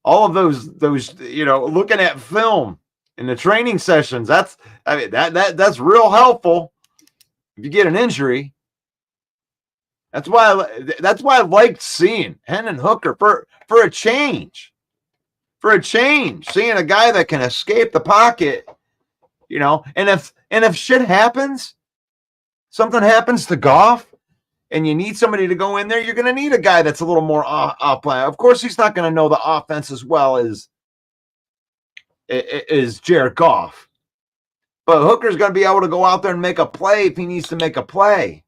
All of those, looking at film in the training sessions, that's real helpful if you get an injury. That's why I liked seeing Hendon Hooker for a change. For a change, seeing a guy that can escape the pocket, and if shit happens, something happens to Goff, and you need somebody to go in there, you're going to need a guy that's a little more off plan. Of course, he's not going to know the offense as well as Jared Goff. But Hooker's going to be able to go out there and make a play if he needs to make a play.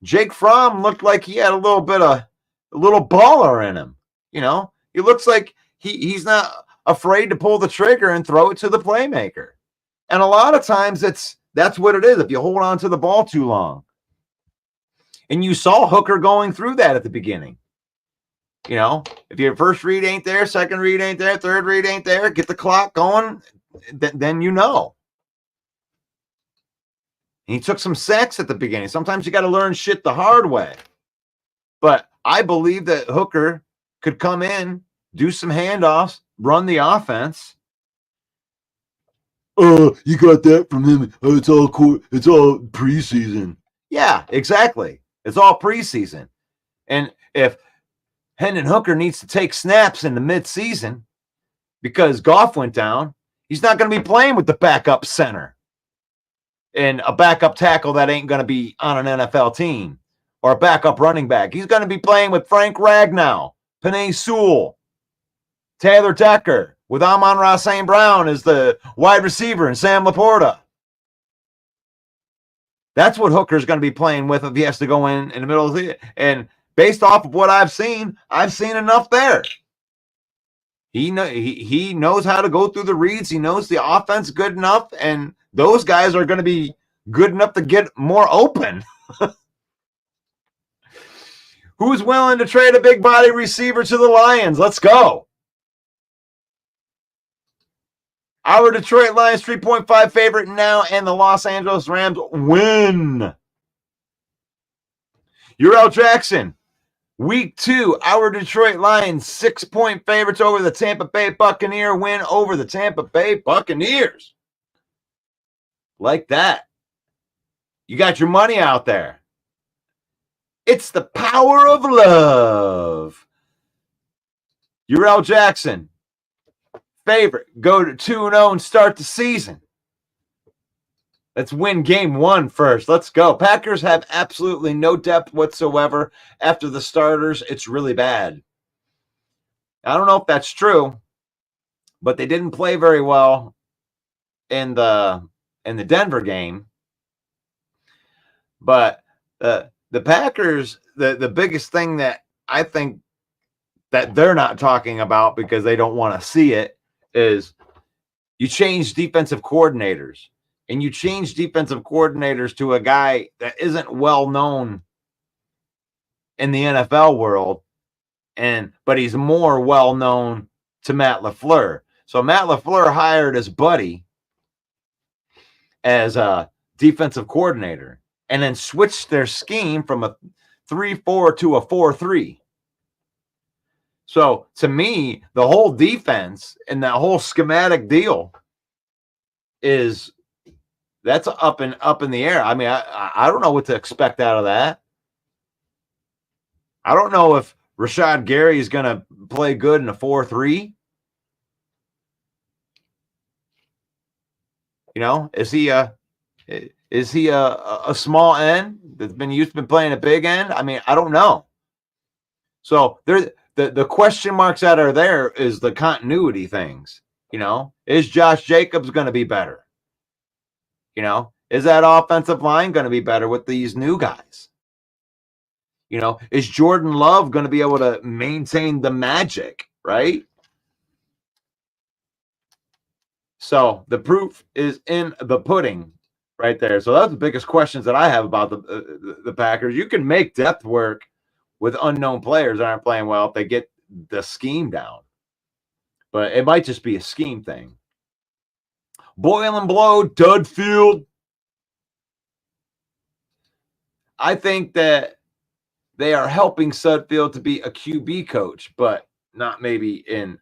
Jake Fromm looked like he had a little baller in him. He looks like he's not afraid to pull the trigger and throw it to the playmaker. And a lot of times that's what it is if you hold on to the ball too long. And you saw Hooker going through that at the beginning. If your first read ain't there, second read ain't there, third read ain't there, get the clock going, then you know. And he took some sacks at the beginning. Sometimes you got to learn shit the hard way. But I believe that Hooker could come in, do some handoffs, run the offense. You got that from him. It's all preseason. Yeah, exactly. It's all preseason. And if Hendon Hooker needs to take snaps in the midseason because Goff went down, he's not going to be playing with the backup center and a backup tackle that ain't going to be on an NFL team or a backup running back. He's going to be playing with Frank Ragnow, Penei Sewell, Taylor Decker, with Amon-Ra St. Brown as the wide receiver and Sam Laporta. That's what Hooker's going to be playing with if he has to go in the middle of the – and based off of what I've seen enough there. He knows how to go through the reads. He knows the offense good enough, and those guys are going to be good enough to get more open. Who's willing to trade a big body receiver to the Lions? Let's go. Our Detroit Lions 3.5 favorite now, and the Los Angeles Rams win. Urel Jackson, week 2, our Detroit Lions 6-point favorites over the Tampa Bay Buccaneers, win over the Tampa Bay Buccaneers. Like that. You got your money out there. It's the power of love. Urel Jackson, favorite, go to 2-0 and start the season. Let's win game 1 first. Let's go. Packers have absolutely no depth whatsoever. After the starters, it's really bad. I don't know if that's true, but they didn't play very well in the Denver game. But the Packers, the biggest thing that I think that they're not talking about because they don't want to see it is you change defensive coordinators, and you change defensive coordinators to a guy that isn't well known in the NFL world, but he's more well known to Matt LaFleur. So Matt LaFleur hired his buddy as a defensive coordinator and then switched their scheme from a 3-4 to a 4-3. So to me, the whole defense and that whole schematic deal that's up in the air. I mean, I don't know what to expect out of that. I don't know if Rashad Gary is going to play good in a 4-3. Is he a small end that's been used to playing a big end? I mean, I don't know. So the question marks that are there is the continuity things. Is Josh Jacobs going to be better? Is that offensive line going to be better with these new guys? Is Jordan Love going to be able to maintain the magic, right? So the proof is in the pudding right there. So that's the biggest questions that I have about the Packers. You can make depth work with unknown players that aren't playing well if they get the scheme down. but it might just be a scheme thing. Boil and blow, dud field. I think that they are helping Sudfield to be a QB coach, but not maybe in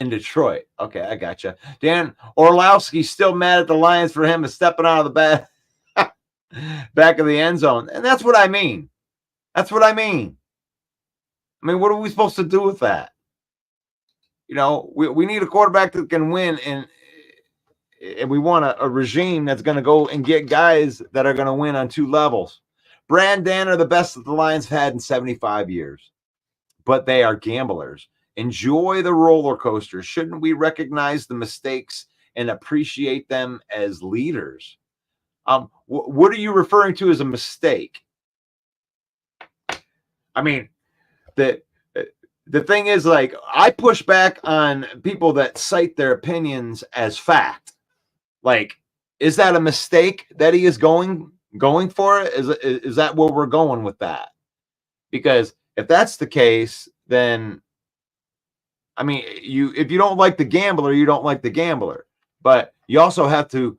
Detroit. Okay, I gotcha. Dan Orlowski's still mad at the Lions for him stepping out of the back of the end zone. And that's what I mean. That's what I mean. I mean, what are we supposed to do with that? You know, we need a quarterback that can win, and we want a regime that's going to go and get guys that are going to win on two levels. Brad and Dan are the best that the Lions have had in 75 years, but they are gamblers. Enjoy the roller coaster. Shouldn't we recognize the mistakes and appreciate them as leaders? What are you referring to as a mistake? I mean, the thing is, like, I push back on people that cite their opinions as fact. Like, is that a mistake that he is going for it? Is that where we're going with that? Because if that's the case, then I mean, if you don't like the gambler, you don't like the gambler. But you also have to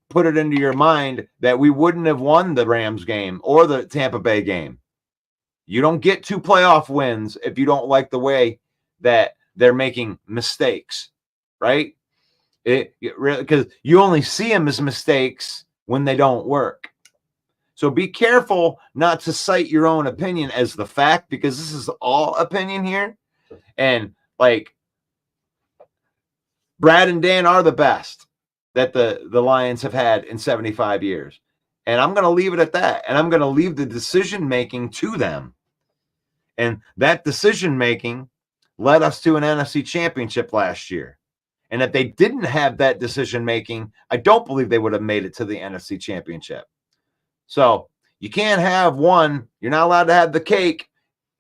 put it into your mind that we wouldn't have won the Rams game or the Tampa Bay game. You don't get 2 playoff wins if you don't like the way that they're making mistakes, right? Because you only see them as mistakes when they don't work. So be careful not to cite your own opinion as the fact, because this is all opinion here. And like, Brad and Dan are the best that the Lions have had in 75 years. And I'm going to leave it at that. And I'm going to leave the decision making to them. And that decision making led us to an NFC championship last year. And if they didn't have that decision making, I don't believe they would have made it to the NFC championship. So you can't have one. You're not allowed to have the cake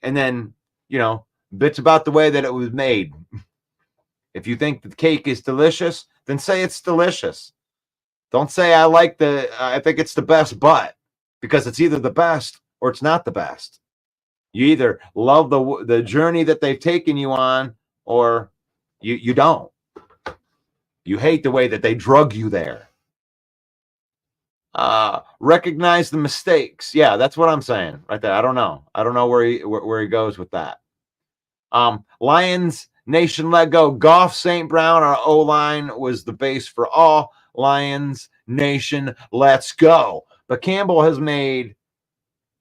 and then, bitch about the way that it was made. If you think the cake is delicious, then say it's delicious. Don't say I think it's the best, but, because it's either the best or it's not the best. You either love the journey that they've taken you on, or you don't. You hate the way that they drug you there. Recognize the mistakes. Yeah, that's what I'm saying right there. I don't know where he goes with that. Lions Nation, let go. Goff, St. Brown, our O-line was the base for all. Lions Nation, let's go. But Campbell has made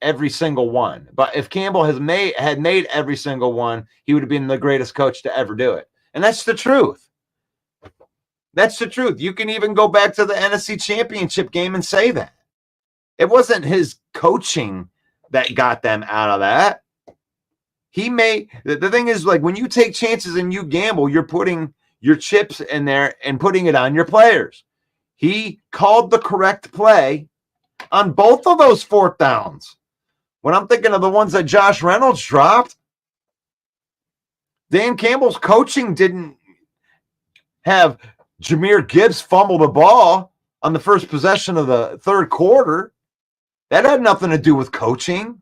every single one. But if Campbell had made every single one, he would have been the greatest coach to ever do it. And that's the truth. That's the truth. You can even go back to the NFC Championship game and say that. It wasn't his coaching that got them out of that. The thing is, like, when you take chances and you gamble, you're putting your chips in there and putting it on your players. He called the correct play on both of those 4th downs. When I'm thinking of the ones that Josh Reynolds dropped, Dan Campbell's coaching didn't have Jahmyr Gibbs fumble the ball on the first possession of the 3rd quarter. That had nothing to do with coaching.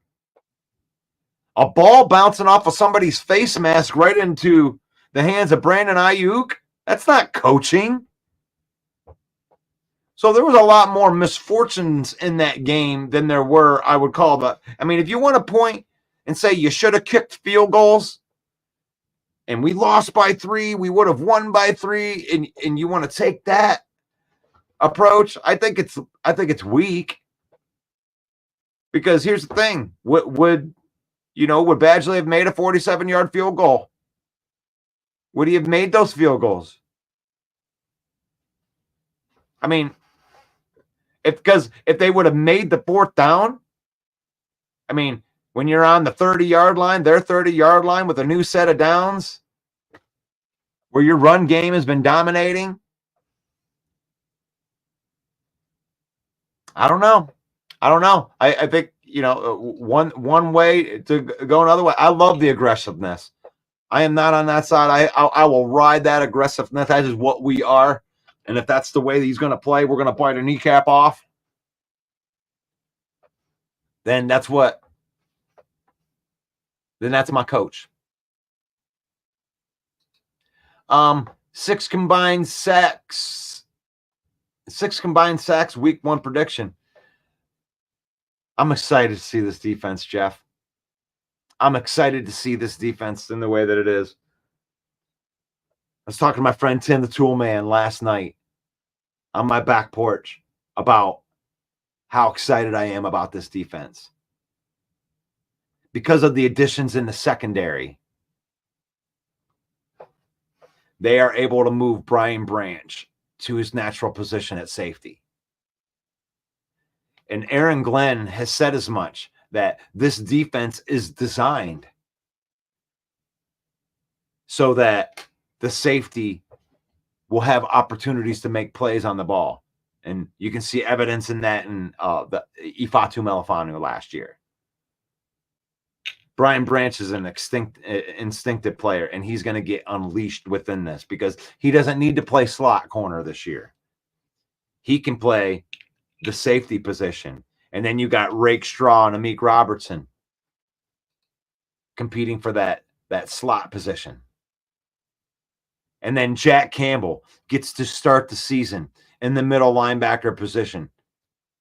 A ball bouncing off of somebody's face mask right into the hands of Brandon Ayuk, that's not coaching. So there was a lot more misfortunes in that game than there were, I would call if you want to point and say you should have kicked field goals and we lost by 3, we would have won by 3, and you want to take that approach, I think it's weak. Because here's the thing, would Badgley have made a 47-yard field goal? Would he have made those field goals? I mean, if they would have made the 4th down, I mean, when you're on the 30-yard line, their 30-yard line with a new set of downs, where your run game has been dominating, I don't know. I think, one way to go another way. I love the aggressiveness. I am not on that side. I will ride that aggressiveness. That is what we are. And if that's the way that he's going to play, we're going to bite a kneecap off. Then that's my coach. Six combined sacks. Week 1 prediction. I'm excited to see this defense, Jeff. I'm excited to see this defense in the way that it is. I was talking to my friend Tim the Tool Man last night on my back porch about how excited I am about this defense. Because of the additions in the secondary, they are able to move Brian Branch to his natural position at safety. And Aaron Glenn has said as much, that this defense is designed so that the safety will have opportunities to make plays on the ball. And you can see evidence in that in the Ifeatu Melifonwu last year. Brian Branch is an instinctive player, and he's going to get unleashed within this because he doesn't need to play slot corner this year. He can play the safety position. And then you got Rake Straw and Amik Robertson competing for that slot position. And then Jack Campbell gets to start the season in the middle linebacker position.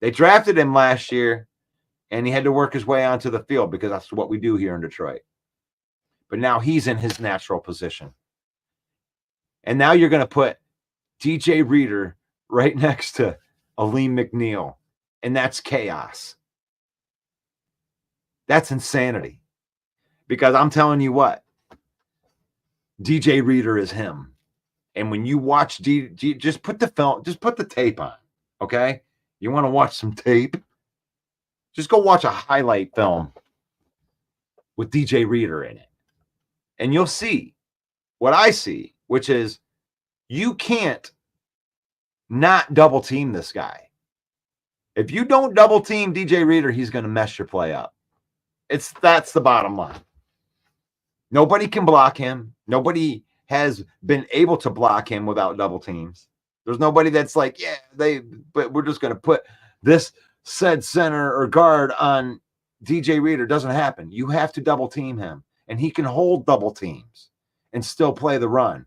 They drafted him last year, and he had to work his way onto the field because that's what we do here in Detroit. But now he's in his natural position. And now you're going to put DJ Reader right next to Aleem McNeil, and that's chaos. That's insanity. Because I'm telling you what, DJ Reader is him. And when you watch just put the film, just put the tape on, okay? You want to watch some tape? Just go watch a highlight film with DJ Reader in it. And you'll see what I see, which is you can't not double team this guy. If you don't double team DJ Reader, he's going to mess your play up. That's the bottom line. Nobody can block him. Nobody has been able to block him without double teams. There's nobody that's like, but we're just going to put this said center or guard on DJ Reader. Doesn't happen. You have to double team him, and he can hold double teams and still play the run.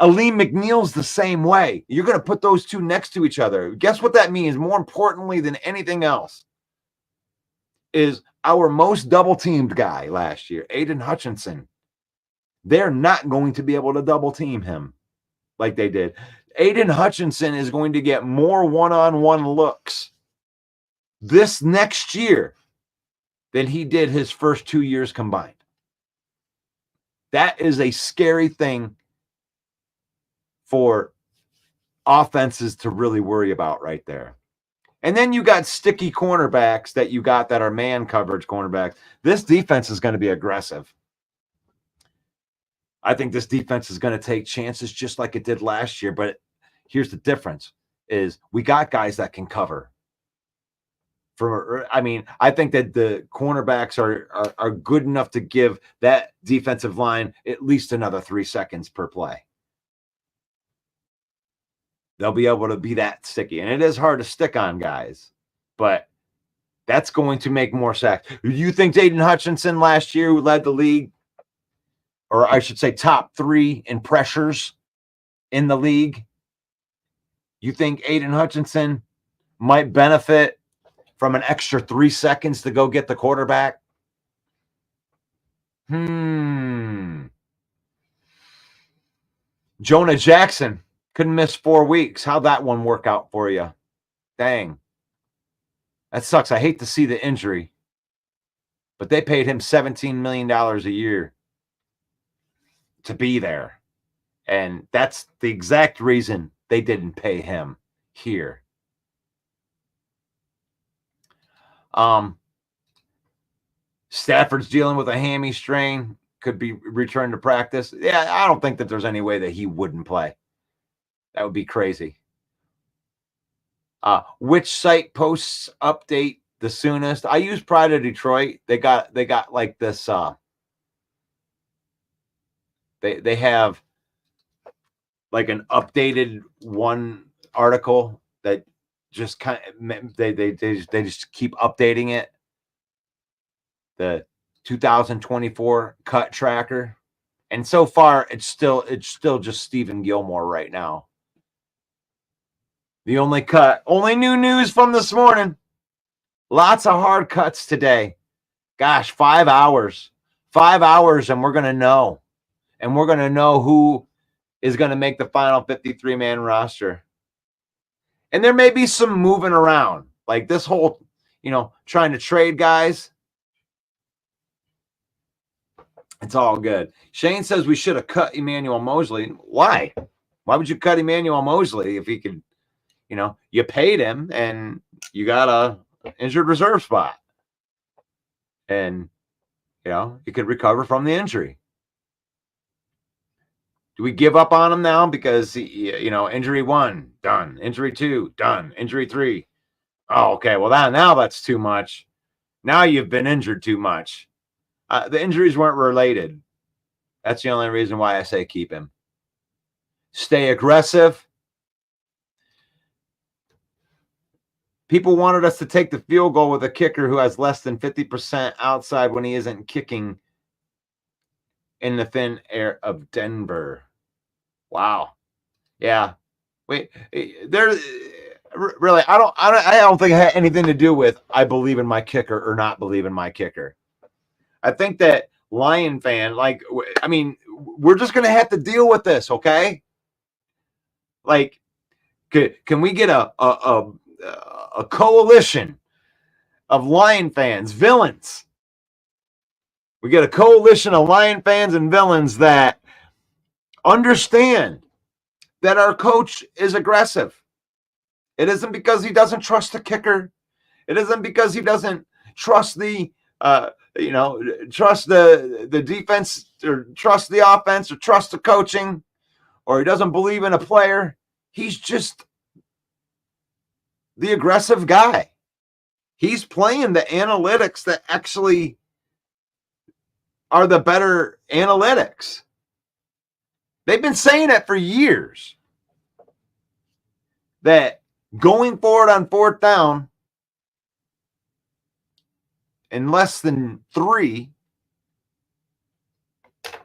Aleem McNeil's the same way. You're going to put those two next to each other. Guess what that means? More importantly than anything else is our most double-teamed guy last year, Aiden Hutchinson. They're not going to be able to double-team him like they did. Aiden Hutchinson is going to get more one-on-one looks this next year than he did his first 2 years combined. That is a scary thing for offenses to really worry about right there. And then you got sticky cornerbacks that are man coverage cornerbacks. This defense is going to be aggressive. I think this defense is going to take chances just like it did last year. But here's the difference is we got guys that can cover. I think that the cornerbacks are good enough to give that defensive line at least another 3 seconds per play. They'll be able to be that sticky. And it is hard to stick on guys, but that's going to make more sacks. You think Aiden Hutchinson last year, who led the league, or I should say top 3 in pressures in the league, you think Aiden Hutchinson might benefit from an extra 3 seconds to go get the quarterback? Jonah Jackson couldn't miss 4 weeks. How'd that one work out for you? Dang. That sucks. I hate to see the injury. But they paid him $17 million a year to be there. And that's the exact reason they didn't pay him here. Stafford's dealing with a hammy strain. Could be returned to practice. Yeah, I don't think that there's any way that he wouldn't play. That would be crazy. Which site posts update the soonest? I use Pride of Detroit. They got like this. They have like an updated one article that just kind of they just keep updating it. The 2024 cut tracker. And so far, it's still just Stephen Gilmore right now. The only new news from this morning. Lots of hard cuts today. Gosh, 5 hours. 5 hours, and we're going to know. And we're going to know who is going to make the final 53-man roster. And there may be some moving around. Like this whole, trying to trade guys. It's all good. Shane says we should have cut Emmanuel Mosley. Why? Why would you cut Emmanuel Mosley if he could, you paid him and you got a injured reserve spot. And, he could recover from the injury. Do we give up on him now because, injury 1, done. Injury 2, done. Injury 3. Oh, okay. Well, now that's too much. Now you've been injured too much. The injuries weren't related. That's the only reason why I say keep him. Stay aggressive. People wanted us to take the field goal with a kicker who has less than 50% outside when he isn't kicking in the thin air of Denver. Wow. Yeah. Wait, there really I don't think it had anything to do with I believe in my kicker or not believe in my kicker. I think that Lion fan, we're just going to have to deal with this, okay? Like, can we get a coalition of Lion fans, villains? We get a coalition of Lion fans and villains that understand that our coach is aggressive. It isn't because he doesn't trust the kicker. It isn't because he doesn't trust the trust the defense or trust the offense or trust the coaching, or he doesn't believe in a player. He's just the aggressive guy. He's playing the analytics that actually are the better analytics. They've been saying it for years that going forward on 4th down in less than 3,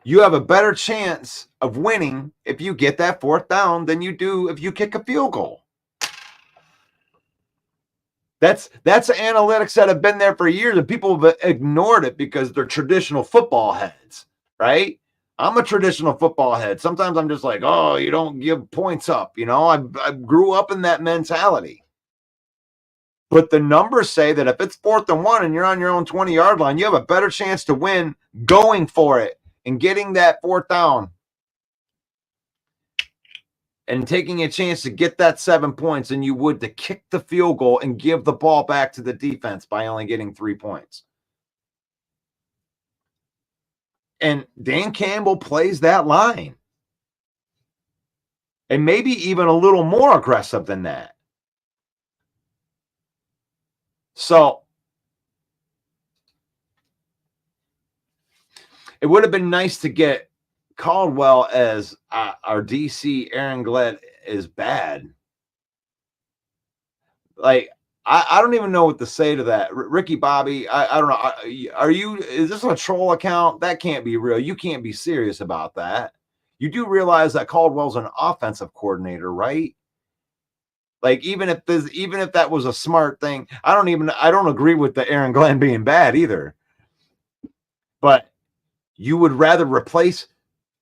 you have a better chance of winning if you get that 4th down than you do if you kick a field goal. That's analytics that have been there for years, and people have ignored it because they're traditional football heads, right? I'm a traditional football head. Sometimes I'm just like, oh, you don't give points up. I grew up in that mentality. But the numbers say that if it's 4th and 1 and you're on your own 20-yard line, you have a better chance to win going for it and getting that 4th down and taking a chance to get that 7 points than you would to kick the field goal and give the ball back to the defense by only getting 3 points. And Dan Campbell plays that line. And maybe even a little more aggressive than that. So it would have been nice to get Caldwell as our DC. Aaron Glett is bad. Like, I don't even know what to say to that. Ricky Bobby, I don't know. Is this a troll account? That can't be real. You can't be serious about that. You do realize that Caldwell's an offensive coordinator, right? Like, even if that was a smart thing, I don't agree with the Aaron Glenn being bad either. But you would rather replace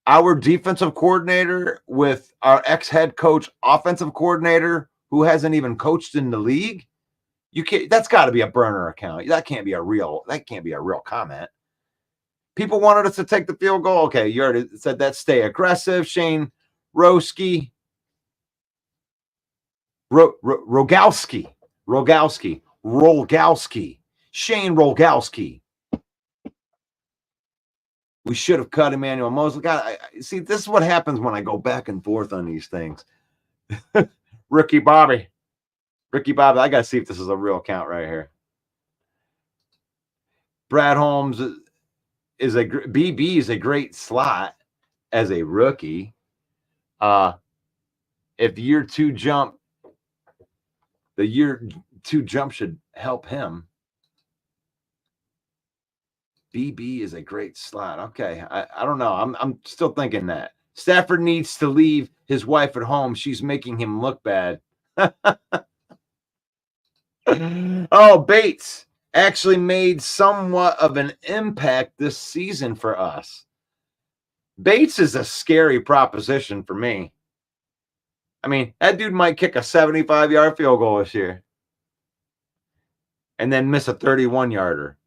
our defensive coordinator with our ex-head coach offensive coordinator who hasn't even coached in the league? You can't. That's got to be a burner account. That can't be a real comment. People wanted us to take the field goal. Okay, you already said that. Stay aggressive. Shane Rogalski. Shane Rogalski. We should have cut Emmanuel Mosley. God, see, this is what happens when I go back and forth on these things. Ricky Bobby, I got to see if this is a real account right here. Brad Holmes is BB is a great slot as a rookie. If the year 2 jump should help him. BB is a great slot. Okay. I don't know. I'm still thinking that. Stafford needs to leave his wife at home. She's making him look bad. Oh, Bates actually made somewhat of an impact this season for us. Bates is a scary proposition for me. I mean, that dude might kick a 75-yard field goal this year and then miss a 31-yarder.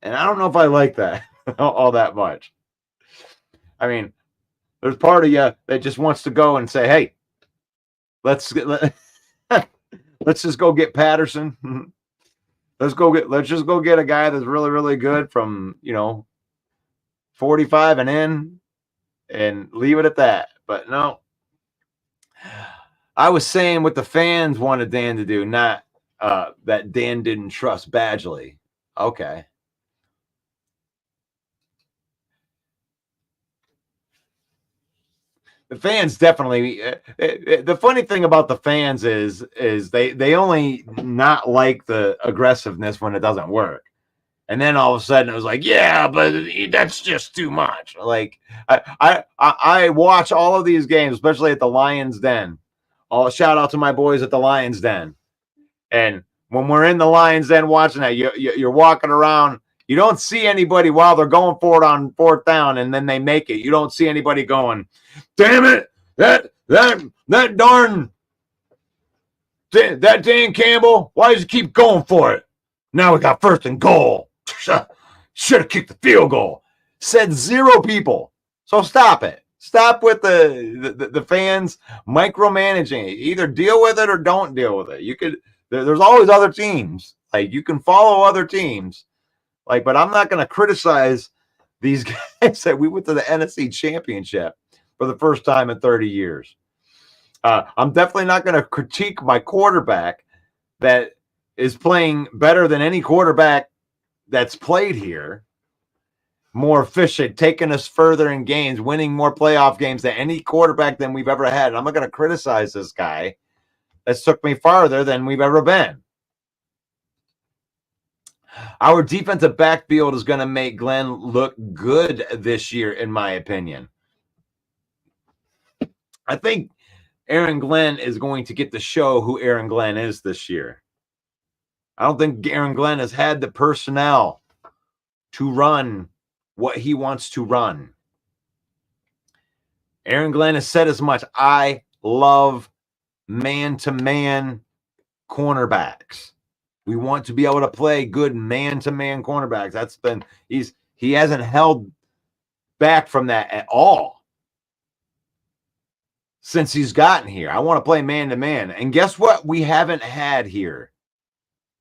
And I don't know if I like that all that much. I mean, there's part of you that just wants to go and say, hey, let's just go get Patterson. Let's just go get a guy that's really, really good from, 45 and in and leave it at that. But no. I was saying what the fans wanted Dan to do, not that Dan didn't trust Badgley. Okay. The fans definitely. The funny thing about the fans is they only not like the aggressiveness when it doesn't work, and then all of a sudden it was like, yeah, but that's just too much. Like I watch all of these games, especially at the Lions Den. All shout out to my boys at the Lions Den, and when we're in the Lions Den watching that, you're walking around. You don't see anybody while they're going for it on fourth down, and then they make it. You don't see anybody going, damn it, that darn that Dan Campbell, why does he keep going for it? Now we got first and goal. Should have kicked the field goal. Said zero people. So stop it. Stop with the fans micromanaging it. Either deal with it or don't deal with it. You could. There's always other teams. Like you can follow other teams. Like, but I'm not going to criticize these guys that we went to the NFC Championship for the first time in 30 years. I'm definitely not going to critique my quarterback that is playing better than any quarterback that's played here. More efficient, taking us further in games, winning more playoff games than any quarterback than we've ever had. And I'm not going to criticize this guy that's took me farther than we've ever been. Our defensive backfield is going to make Glenn look good this year, in my opinion. I think Aaron Glenn is going to get to show who Aaron Glenn is this year. I don't think Aaron Glenn has had the personnel to run what he wants to run. Aaron Glenn has said as much. I love man-to-man cornerbacks. We want to be able to play good man-to-man cornerbacks. That's been he hasn't held back from that at all since he's gotten here. I want to play man-to-man. And guess what we haven't had here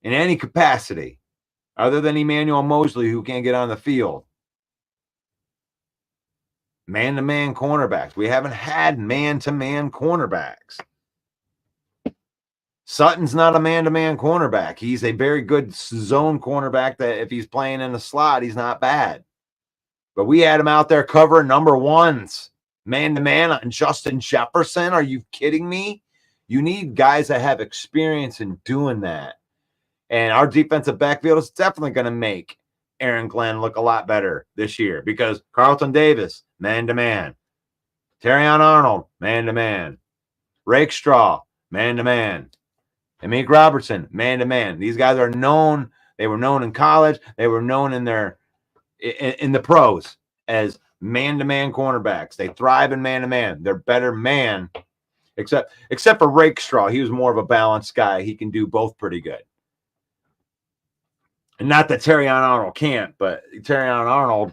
in any capacity other than Emmanuel Mosley, who can't get on the field? Man-to-man cornerbacks. We haven't had man-to-man cornerbacks. Sutton's not a man-to-man cornerback. He's a very good zone cornerback that if he's playing in the slot, he's not bad. But we had him out there covering number ones, man-to-man on Justin Jefferson. Are you kidding me? You need guys that have experience in doing that. And our defensive backfield is definitely going to make Aaron Glenn look a lot better this year because Carlton Davis, man-to-man. Terrion Arnold, man-to-man. Rakestraw, man-to-man. And Meek Robertson, man-to-man. These guys are known. They were known in college. They were known in the pros as man-to-man cornerbacks. They thrive in man-to-man. They're better man, except for Rakestraw. He was more of a balanced guy. He can do both pretty good. And not that Terrion Arnold can't, but Terrion Arnold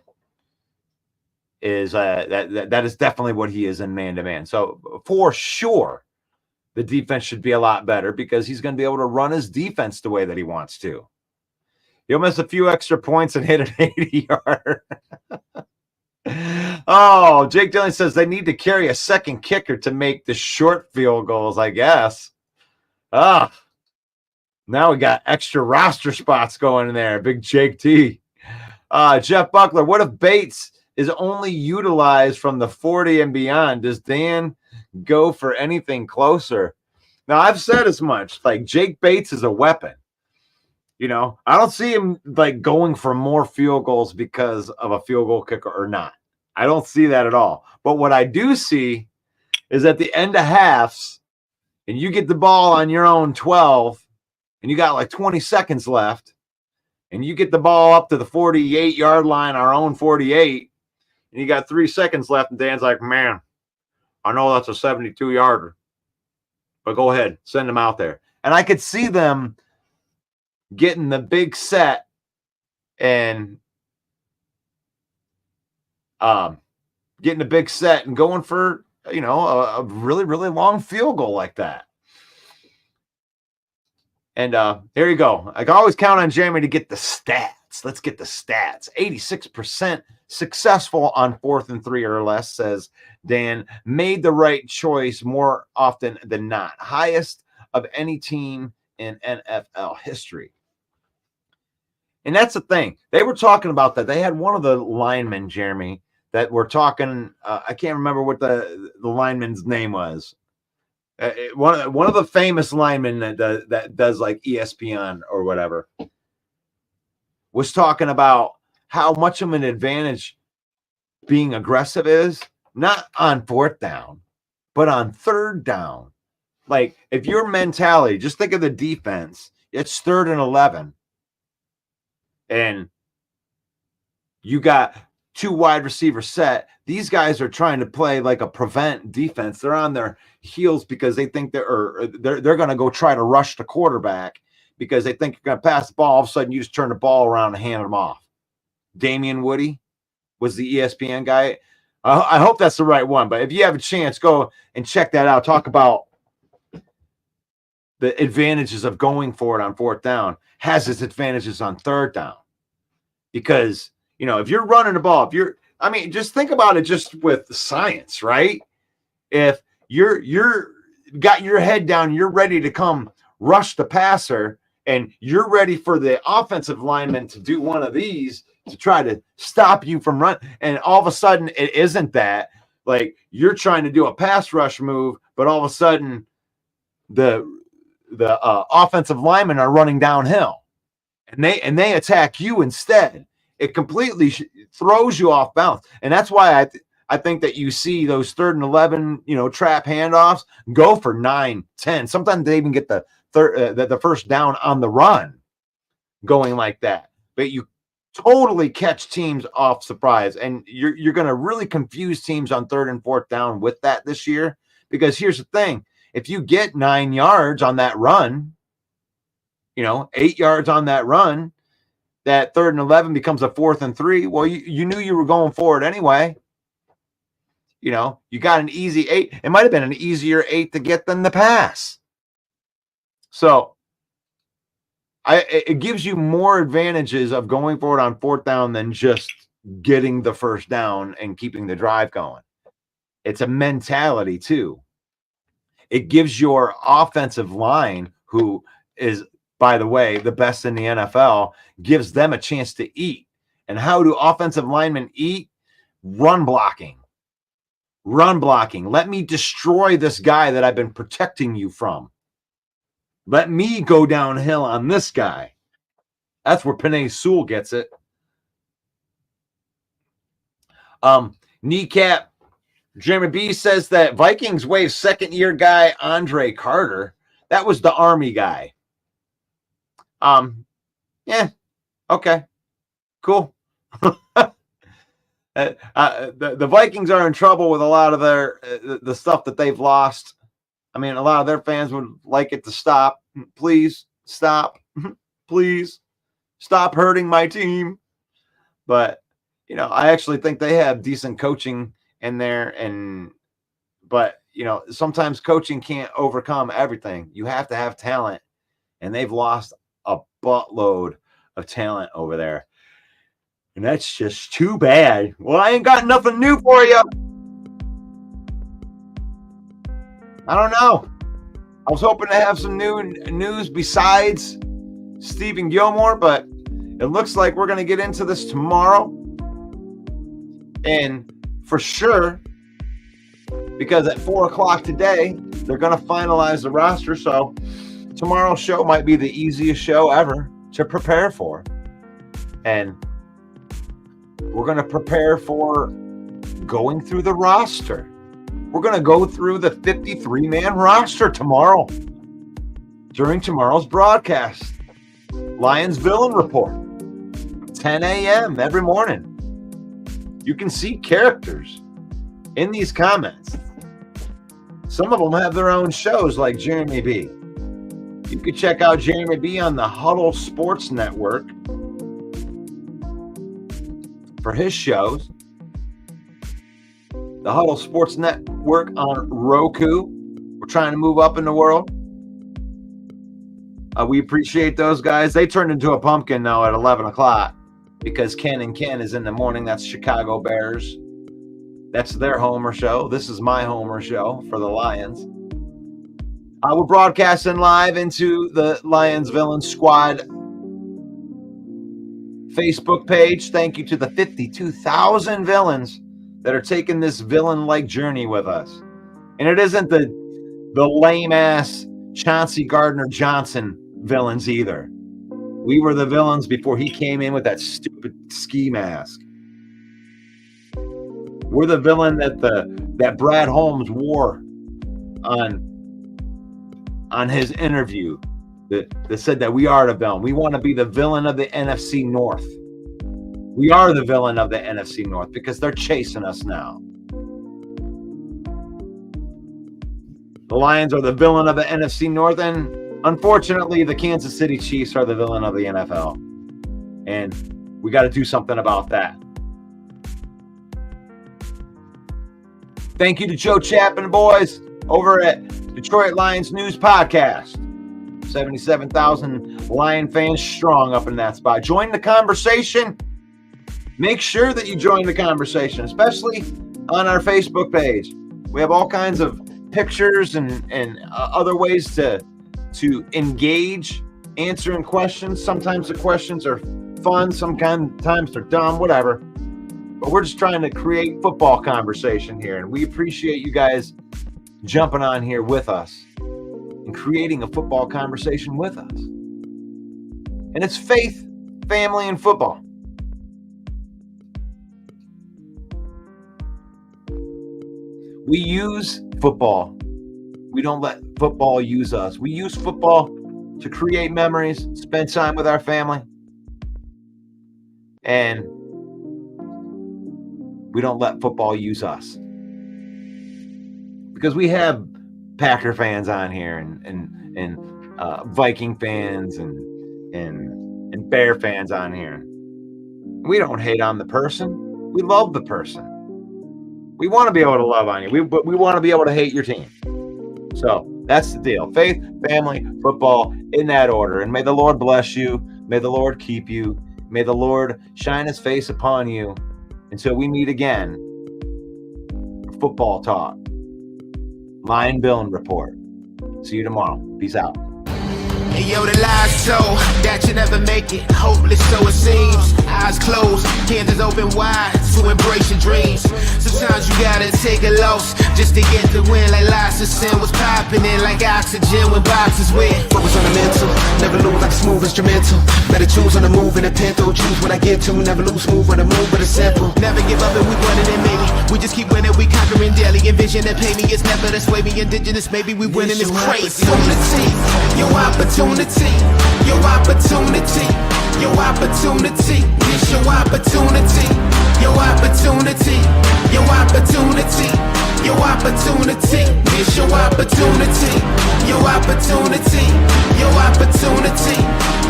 is that is definitely what he is in man-to-man. So for sure, the defense should be a lot better because he's going to be able to run his defense the way that he wants to. He'll miss a few extra points and hit an 80-yard. Oh, Jake Dillon says they need to carry a second kicker to make the short field goals, I guess. Now we got extra roster spots going in there. Big Jake T. Jeff Buckler, what if Bates is only utilized from the 40 and beyond? Does Dan go for anything closer? Now, I've said as much. Like, Jake Bates is a weapon. I don't see him like going for more field goals because of a field goal kicker or not. I don't see that at all. But what I do see is at the end of halves, and you get the ball on your own 12, and you got like 20 seconds left, and you get the ball up to the 48-yard line, our own 48, and you got 3 seconds left, and Dan's like, man, I know that's a 72-yarder, but go ahead, send them out there. And I could see them getting the big set and getting a big set and going for, a really, really long field goal like that. And there you go. I can always count on Jeremy to get the stats. Let's get the stats. 86% successful on 4th and 3 or less, says Dan. Made the right choice more often than not. Highest of any team in NFL history. And that's the thing. They were talking about that. They had one of the linemen, Jeremy, that were talking. I can't remember what the lineman's name was. One of the famous linemen that does like ESPN or whatever was talking about how much of an advantage being aggressive is, not on 4th down, but on 3rd down. Like if your mentality, just think of the defense, it's 3rd and 11, and you got 2 wide receiver set. These guys are trying to play like a prevent defense. They're on their heels because they think they're going to go try to rush the quarterback because they think you're going to pass the ball. All of a sudden, you just turn the ball around and hand them off. Damian Woody was the ESPN guy. I hope that's the right one. But if you have a chance, go and check that out. Talk about the advantages of going for it on 4th down. Has its advantages on 3rd down. Because, if you're running the ball, just think about it just with science, right? If you're got your head down, you're ready to come rush the passer, and you're ready for the offensive lineman to do one of these to try to stop you from running, and all of a sudden it isn't that. Like you're trying to do a pass rush move, but all of a sudden the offensive linemen are running downhill, and they attack you instead. It completely throws you off balance. And that's why I think that you see those 3rd and 11, trap handoffs go for 9, 10. Sometimes they even get the 1st down on the run going like that. But you totally catch teams off surprise. And you're going to really confuse teams on 3rd and 4th down with that this year. Because here's the thing. If you get 9 yards on that run, 8 yards on that run, that 3rd and 11 becomes a 4th and 3. Well, you knew you were going for it anyway. You got an easy 8. It might have been an easier 8 to get than the pass. So it gives you more advantages of going for it on 4th down than just getting the 1st down and keeping the drive going. It's a mentality too. It gives your offensive line, who is, by the way, the best in the NFL, gives them a chance to eat. And how do offensive linemen eat? Run blocking. Run blocking. Let me destroy this guy that I've been protecting you from. Let me go downhill on this guy. That's where Penei Sewell gets it. Kneecap. Jeremy B says that Vikings waive 2nd-year guy Andre Carter. That was the Army guy. Yeah, okay, cool. The Vikings are in trouble with a lot of their the stuff that they've lost. I mean, a lot of their fans would like it to stop. Please stop. Please stop hurting my team. But I actually think they have decent coaching in there, but sometimes coaching can't overcome everything. You have to have talent, and they've lost a buttload of talent over there. And that's just too bad. Well, I ain't got nothing new for you. I don't know. I was hoping to have some new news besides Stephen Gilmore, but it looks like we're going to get into this tomorrow. And for sure, because at 4 o'clock today, they're going to finalize the roster. So tomorrow's show might be the easiest show ever. to prepare for. And we're going to prepare for going through the roster. We're going to go through the 53-man roster tomorrow during tomorrow's broadcast. Lions Villain Report, 10 a.m. every morning. You can see characters in these comments. Some of them have their own shows, like Jeremy B. You could check out Jeremy B on the Huddle Sports Network for his shows. The Huddle Sports Network on Roku. We're trying to move up in the world. We appreciate those guys. They turned into a pumpkin now at 11 o'clock because Ken and Ken is in the morning. That's Chicago Bears. That's their homer show. This is my homer show for the Lions. We're broadcasting live into the Lions Villain Squad Facebook page. Thank you to the 52,000 villains that are taking this villain-like journey with us. And it isn't the lame-ass Chauncey Gardner-Johnson villains either. We were the villains before he came in with that stupid ski mask. We're the villain that Brad Holmes wore on his interview that said that we are the villain. We want to be the villain of the NFC North. We are the villain of the NFC North because they're chasing us now. The Lions are the villain of the NFC North, and unfortunately, the Kansas City Chiefs are the villain of the NFL. And we got to do something about that. Thank you to Joe Chapman, boys, over at Detroit Lions News Podcast. 77,000 Lion fans strong up in that spot. Join the conversation. Make sure that you join the conversation, especially on our Facebook page. We have all kinds of pictures and other ways to engage, answering questions. Sometimes the questions are fun, sometimes they're dumb, whatever. But we're just trying to create football conversation here, and we appreciate you guys jumping on here with us and creating a football conversation with us. And it's faith, family, and football. We use football. We don't let football use us. We use football to create memories, spend time with our family, and we don't let football use us. Because we have Packer fans on here and Viking fans and Bear fans on here. We don't hate on the person. We love the person. We want to be able to love on you, but we want to be able to hate your team. So that's the deal. Faith, family, football, in that order. And may the Lord bless you. May the Lord keep you. May the Lord shine his face upon you until we meet again for Football Talk. Lion Villain Report. See you tomorrow. Peace out. Hey yo, the lies so that you never make it. Hopeless, so it seems. Eyes closed, candles open wide to embrace your dreams. Sometimes you gotta take a loss just to get the win. Like lots of sin was popping in like oxygen when boxes wet. Focus on the mental, never lose like a smooth instrumental. Better choose on the move in a pinto. Choose when I get to, never lose smooth on the move, but it's simple. Never give up and we running it maybe. We just keep winning, we conquering daily. Envision that pay me, it's never this way. We indigenous, maybe we winning this crazy. Your opportunity, your opportunity, your opportunity, it's your opportunity, your opportunity, your opportunity, your opportunity, it's your opportunity, your opportunity, your opportunity,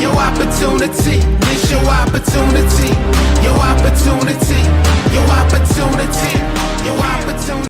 your opportunity, it's